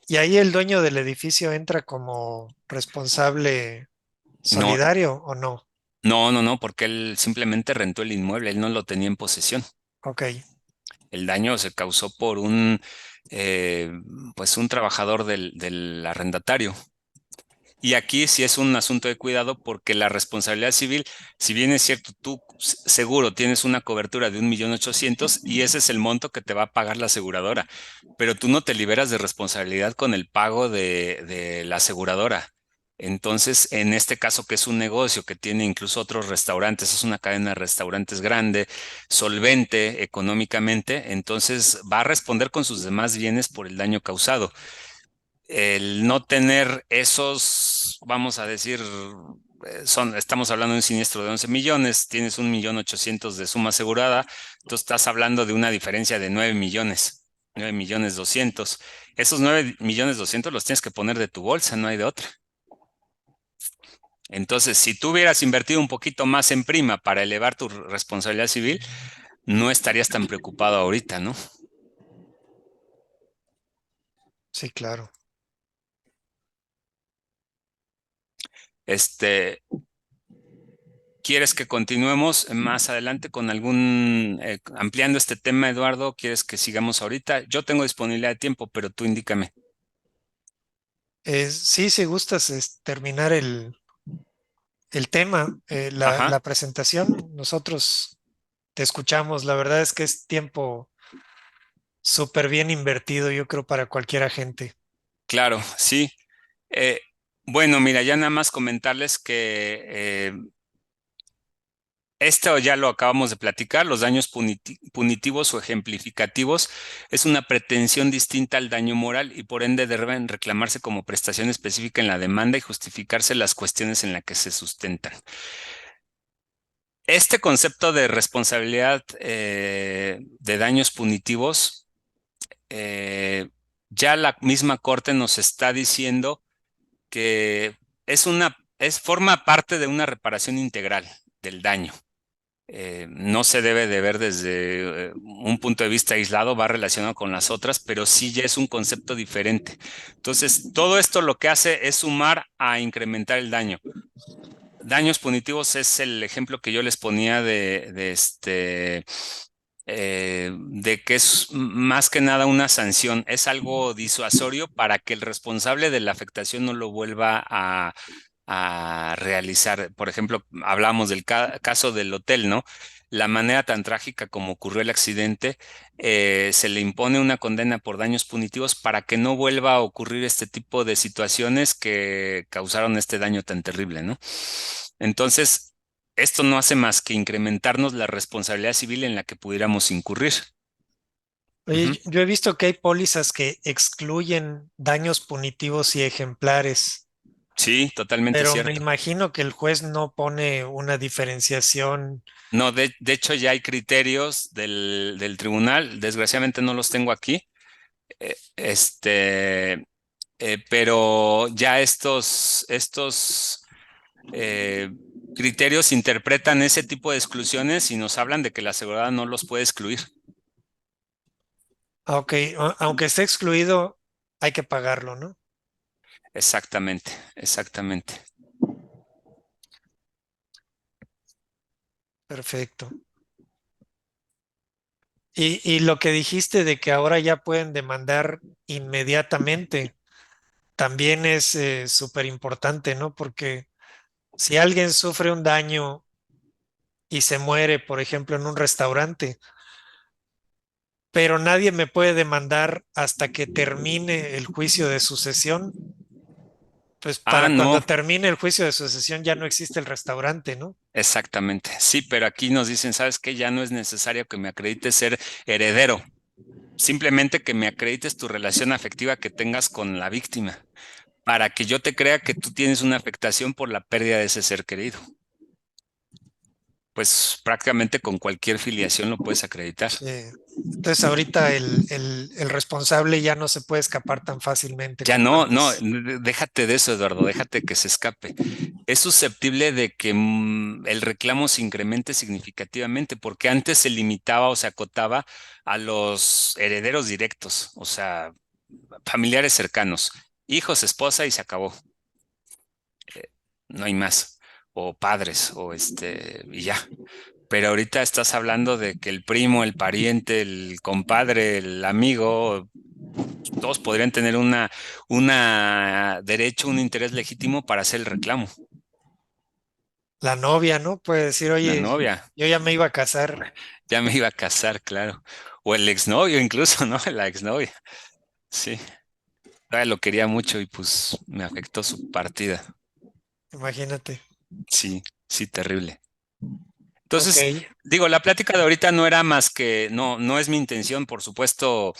Y ahí el dueño del edificio entra como responsable No, solidario o no. no, porque él simplemente rentó el inmueble, él no lo tenía en posesión. Ok. El daño se causó por eh, pues un trabajador del arrendatario. Y aquí sí es un asunto de cuidado porque la responsabilidad civil, si bien es cierto, tú seguro tienes una cobertura de 1.800.000 y ese es el monto que te va a pagar la aseguradora, pero tú no te liberas de responsabilidad con el pago de la aseguradora. Entonces, en este caso, que es un negocio que tiene incluso otros restaurantes, es una cadena de restaurantes grande, solvente económicamente, entonces va a responder con sus demás bienes por el daño causado. El no tener esos, vamos a decir, estamos hablando de un siniestro de 11 millones, tienes 1.800.000 de suma asegurada, entonces estás hablando de una diferencia de 9 millones, 9.200.000. Esos 9.200.000 los tienes que poner de tu bolsa, no hay de otra. Entonces, si tú hubieras invertido un poquito más en prima para elevar tu responsabilidad civil, no estarías tan preocupado ahorita, ¿no? Sí, claro. Este, ¿Quieres que continuemos más adelante con ampliando este tema, Eduardo? ¿Quieres que sigamos ahorita? Yo tengo disponibilidad de tiempo, pero tú indícame. Sí, si gustas terminar el tema, la Ajá, presentación, nosotros te escuchamos. La verdad es que es tiempo súper bien invertido, yo creo, para cualquier agente. claro, sí. Eh, bueno, mira, ya nada más comentarles que esto ya lo acabamos de platicar, los daños punitivos o ejemplificativos es una pretensión distinta al daño moral y por ende deben reclamarse como prestación específica en la demanda y justificarse las cuestiones en las que se sustentan. Este concepto de responsabilidad de daños punitivos, eh, ya la misma Corte nos está diciendo que forma parte de una reparación integral del daño. No se debe de ver desde un punto de vista aislado, va relacionado con las otras, pero sí ya es un concepto diferente. Entonces, todo esto lo que hace es sumar a incrementar el daño. Daños punitivos es el ejemplo que yo les ponía de de que es más que nada una sanción, es algo disuasorio para que el responsable de la afectación no lo vuelva a realizar. Por ejemplo, hablamos del caso del hotel, ¿no? La manera tan trágica como ocurrió el accidente, se le impone una condena por daños punitivos para que no vuelva a ocurrir este tipo de situaciones que causaron este daño tan terrible, ¿no? Entonces, esto no hace más que incrementarnos la responsabilidad civil en la que pudiéramos incurrir. Oye, Ujú. yo he visto que hay pólizas que excluyen daños punitivos y ejemplares, Sí, totalmente pero me cierto. imagino que el juez no pone una diferenciación. No, de hecho ya hay criterios del tribunal, desgraciadamente no los tengo aquí, pero ya estos eh, criterios interpretan ese tipo de exclusiones y nos hablan de que la aseguradora no los puede excluir. Ok, aunque esté excluido, hay que pagarlo, ¿no? Exactamente, exactamente. Perfecto. Y lo que dijiste de que ahora ya pueden demandar inmediatamente, también es súper importante, ¿no? Porque si alguien sufre un daño y se muere, por ejemplo, en un restaurante, pero nadie me puede demandar hasta que termine el juicio de sucesión, pues Ah, para no, cuando termine el juicio de sucesión ya no existe el restaurante, ¿no? exactamente. Sí, pero aquí nos dicen, ¿sabes qué? Ya no es necesario que me acredites ser heredero, simplemente que me acredites tu relación afectiva que tengas con la víctima, para que yo te crea que tú tienes una afectación por la pérdida de ese ser querido. Pues prácticamente con cualquier filiación lo puedes acreditar. Sí. Entonces ahorita el responsable ya no se puede escapar tan fácilmente Ya como no, no, antes. déjate de eso, Eduardo, déjate que se escape. Es susceptible de que el reclamo se incremente significativamente, porque antes se limitaba o se acotaba a los herederos directos, o sea, familiares cercanos, hijos, esposa y se acabó. No hay más. O padres, y ya. Pero ahorita estás hablando de que el primo, el pariente, el compadre, el amigo, todos podrían tener una derecho, un interés legítimo para hacer el reclamo. La novia, ¿no? Puede decir, La oye, novia, yo ya me iba a casar. ya me iba a casar, claro. O el exnovio incluso, ¿no? La exnovia. Sí. Todavía lo quería mucho y pues me afectó su partida. Imagínate. Sí, sí, terrible. Ok, Entonces, digo, la plática de ahorita no era más que, no, no es mi intención, por supuesto,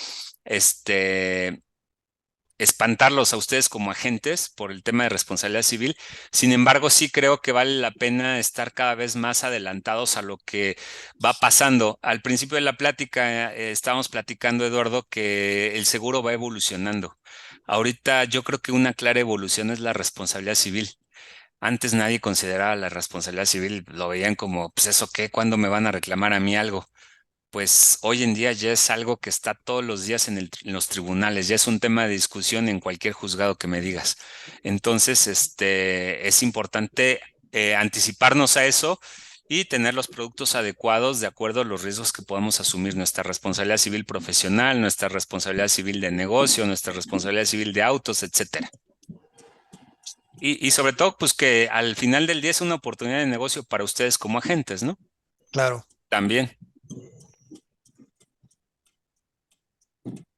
este, espantarlos a ustedes como agentes por el tema de responsabilidad civil. Sin embargo, sí creo que vale la pena estar cada vez más adelantados a lo que va pasando. Al principio de la plática, estábamos platicando, Eduardo, que el seguro va evolucionando. Ahorita yo creo que una clara evolución es la responsabilidad civil. Antes nadie consideraba la responsabilidad civil, lo veían como, pues eso qué, ¿cuándo me van a reclamar a mí algo? Pues hoy en día ya es algo que está todos los días en los tribunales, ya es un tema de discusión en cualquier juzgado que me digas. Entonces, es importante anticiparnos a eso y tener los productos adecuados de acuerdo a los riesgos que podamos asumir, nuestra responsabilidad civil profesional, nuestra responsabilidad civil de negocio, nuestra responsabilidad civil de autos, etcétera. Y sobre todo, pues que al final del día es una oportunidad de negocio para ustedes como agentes, ¿no? claro. También.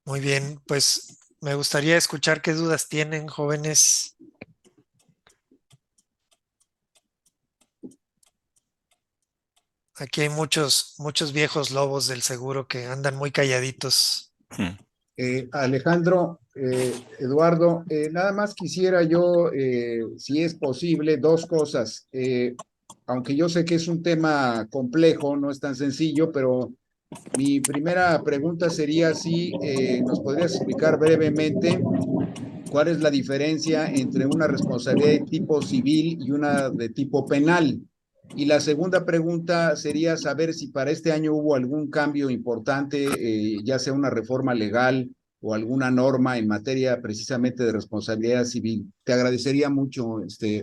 Muy bien. Pues me gustaría escuchar qué dudas tienen, jóvenes. Aquí hay muchos viejos lobos del seguro que andan muy calladitos. Hmm. Alejandro, Eduardo, nada más quisiera yo, si es posible, dos cosas. Aunque yo sé que es un tema complejo, no es tan sencillo, pero mi primera pregunta sería si nos podrías explicar brevemente cuál es la diferencia entre una responsabilidad de tipo civil y una de tipo penal. Y la segunda pregunta sería saber si para este año hubo algún cambio importante, ya sea una reforma legal o alguna norma en materia precisamente de responsabilidad civil. Te agradecería mucho,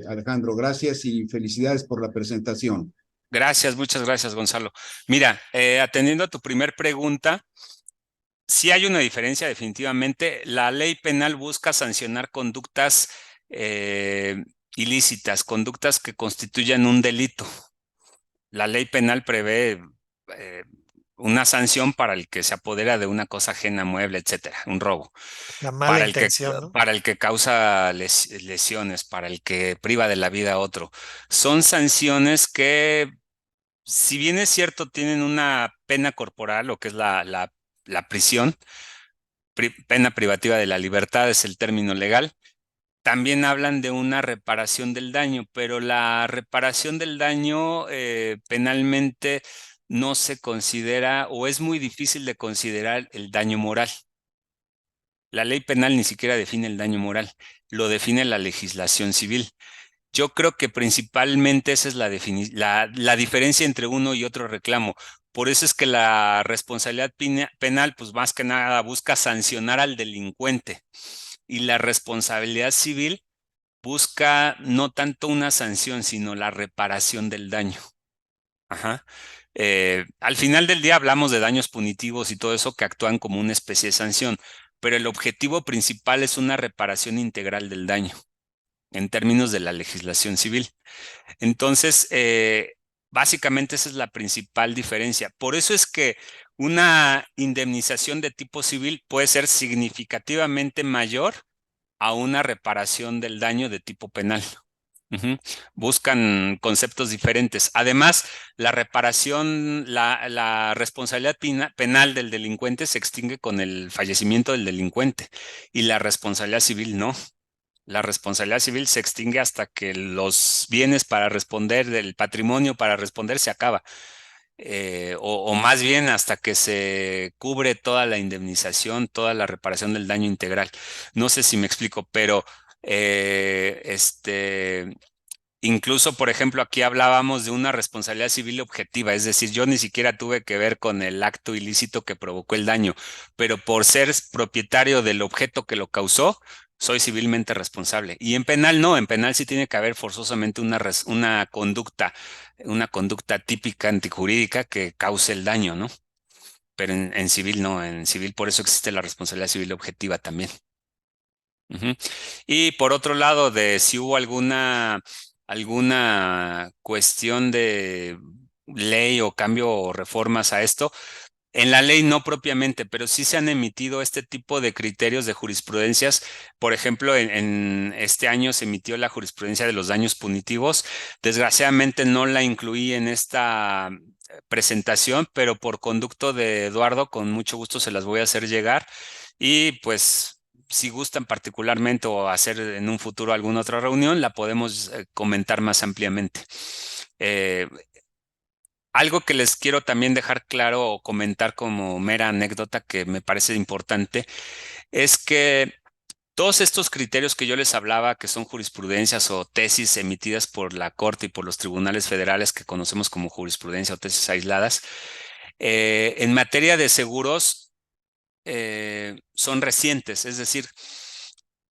Alejandro. Gracias y felicidades por la presentación. Gracias, muchas gracias, Gonzalo. Mira, atendiendo a tu primer pregunta, sí hay una diferencia definitivamente. La ley penal busca sancionar conductas eh, ilícitas, conductas que constituyan un delito. La ley penal prevé eh, una sanción para el que se apodera de una cosa ajena, mueble, etcétera, un robo. La mala intención, ¿no? Para el que causa lesiones, para el que priva de la vida a otro. Son sanciones que, si bien es cierto, tienen una pena corporal, lo que es la prisión, pena privativa de la libertad es el término legal. También hablan de una reparación del daño, pero la reparación del daño penalmente no se considera o es muy difícil de considerar el daño moral. La ley penal ni siquiera define el daño moral, lo define la legislación civil. Yo creo que principalmente esa es la diferencia entre uno y otro reclamo. Por eso es que la responsabilidad penal, pues más que nada busca sancionar al delincuente, y la responsabilidad civil busca no tanto una sanción, sino la reparación del daño. Ajá. Al final del día hablamos de daños punitivos y todo eso que actúan como una especie de sanción, pero el objetivo principal es una reparación integral del daño en términos de la legislación civil. Entonces, básicamente esa es la principal diferencia. Por eso es que una indemnización de tipo civil puede ser significativamente mayor a una reparación del daño de tipo penal. Ujú. Buscan conceptos diferentes. Además, la reparación, la responsabilidad penal del delincuente se extingue con el fallecimiento del delincuente, y la responsabilidad civil no. La responsabilidad civil se extingue hasta que los bienes para responder, del patrimonio para responder, se acaba. O más bien hasta que se cubre toda la indemnización, toda la reparación del daño integral. No sé si me explico, pero incluso, por ejemplo, aquí hablábamos de una responsabilidad civil objetiva, es decir, yo ni siquiera tuve que ver con el acto ilícito que provocó el daño, pero por ser propietario del objeto que lo causó, soy civilmente responsable. Y en penal no, en penal sí tiene que haber forzosamente una conducta típica antijurídica que cause el daño, ¿no? Pero en civil no, en civil por eso existe la responsabilidad civil objetiva también. Ujú. Y por otro lado, de si hubo alguna cuestión de ley o cambio o reformas a esto, en la ley no propiamente, pero sí se han emitido este tipo de criterios de jurisprudencias. Por ejemplo, en este año se emitió la jurisprudencia de los daños punitivos. Desgraciadamente no la incluí en esta presentación, pero por conducto de Eduardo, con mucho gusto se las voy a hacer llegar. Y pues, si gustan particularmente o hacer en un futuro alguna otra reunión, la podemos comentar más ampliamente. Eh, Algo que les quiero también dejar claro o comentar como mera anécdota que me parece importante es que todos estos criterios que yo les hablaba, que son jurisprudencias o tesis emitidas por la Corte y por los tribunales federales que conocemos como jurisprudencia o tesis aisladas, en materia de seguros son recientes, es decir,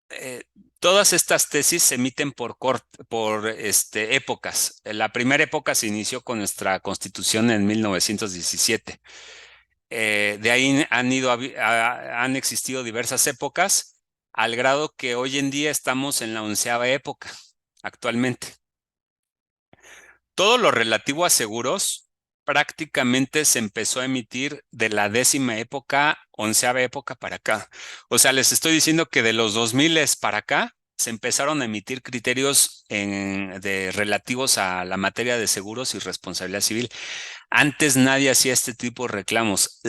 eh, todas estas tesis se emiten por épocas. La primera época se inició con nuestra Constitución en 1917. De ahí han existido diversas épocas, al grado que hoy en día estamos en la 11ª época actualmente. Todo lo relativo a seguros prácticamente se empezó a emitir de la 10ª época, 11ª época para acá. O sea, les estoy diciendo que de los 2000 para acá se empezaron a emitir criterios relativos a la materia de seguros y responsabilidad civil. Antes nadie hacía este tipo de reclamos.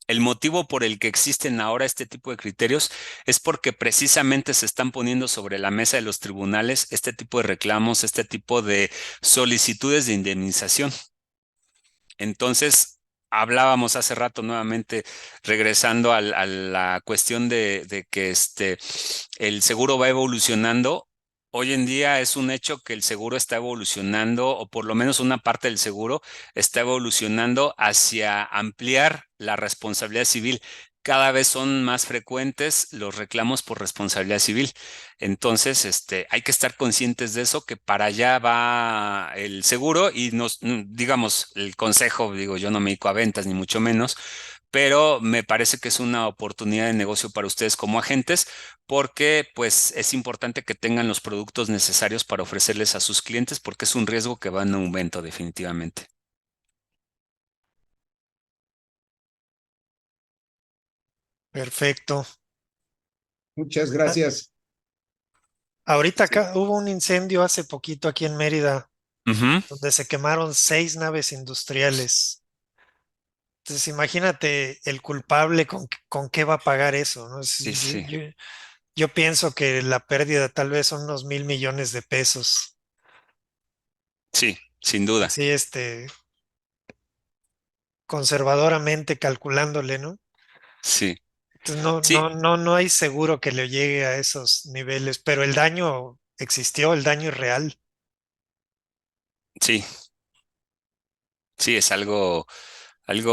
El motivo por el que existen ahora este tipo de criterios es porque precisamente se están poniendo sobre la mesa de los tribunales este tipo de reclamos, este tipo de solicitudes de indemnización. Entonces, hablábamos hace rato nuevamente, regresando a la cuestión de que el seguro va evolucionando. Hoy en día es un hecho que el seguro está evolucionando, o por lo menos una parte del seguro está evolucionando hacia ampliar la responsabilidad civil, cada vez son más frecuentes los reclamos por responsabilidad civil. Entonces, hay que estar conscientes de eso, que para allá va el seguro y digamos, el consejo, digo, yo no me dedico a ventas ni mucho menos, pero me parece que es una oportunidad de negocio para ustedes como agentes, porque pues es importante que tengan los productos necesarios para ofrecerles a sus clientes, porque es un riesgo que va en aumento definitivamente. Perfecto. Muchas Ah, gracias. ahorita Sí. acá hubo un incendio hace poquito aquí en Mérida, Ujú. donde se quemaron 6 naves industriales. Entonces, imagínate el culpable con qué va a pagar eso, ¿no? Sí, sí, Yo pienso que la pérdida tal vez son unos 1.000 millones de pesos. sí, sin duda. Así, conservadoramente calculándole, ¿no? Sí, Entonces, sí, no hay seguro que le llegue a esos niveles, pero el daño existió, el daño es real. sí, sí, es algo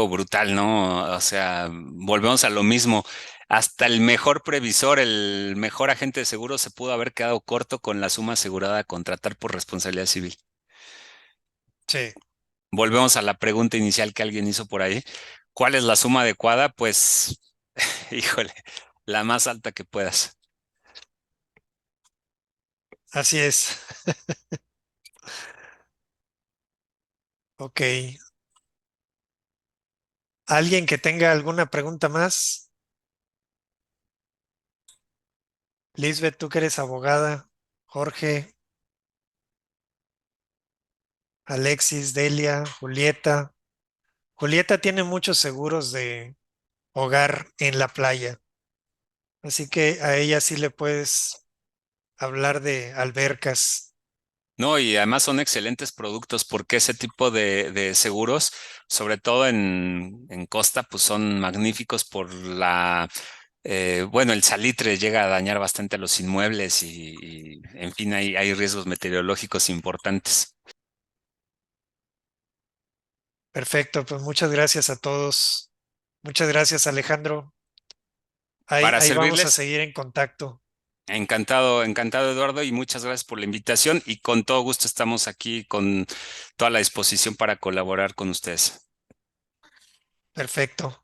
brutal, ¿no? O sea, volvemos a lo mismo. Hasta el mejor previsor, el mejor agente de seguros se pudo haber quedado corto con la suma asegurada a contratar por responsabilidad civil. Sí, Volvemos a la pregunta inicial que alguien hizo por ahí. ¿Cuál es la suma adecuada? Pues, híjole, la más alta que puedas. así es. Ok. ¿Alguien que tenga alguna pregunta más? Lisbeth, tú que eres abogada. Jorge, Alexis, Delia, Julieta. Julieta tiene muchos seguros de hogar en la playa, así que a ella sí le puedes hablar de albercas. No, y además son excelentes productos porque ese tipo de seguros, sobre todo en costa, pues son magníficos por bueno, el salitre llega a dañar bastante a los inmuebles en fin, hay riesgos meteorológicos importantes. Perfecto, pues muchas gracias a todos. Muchas gracias, Alejandro. Para Ahí vamos a servirles, seguir en contacto. encantado, encantado, Eduardo, y muchas gracias por la invitación y con todo gusto estamos aquí con toda la disposición para colaborar con ustedes. Perfecto.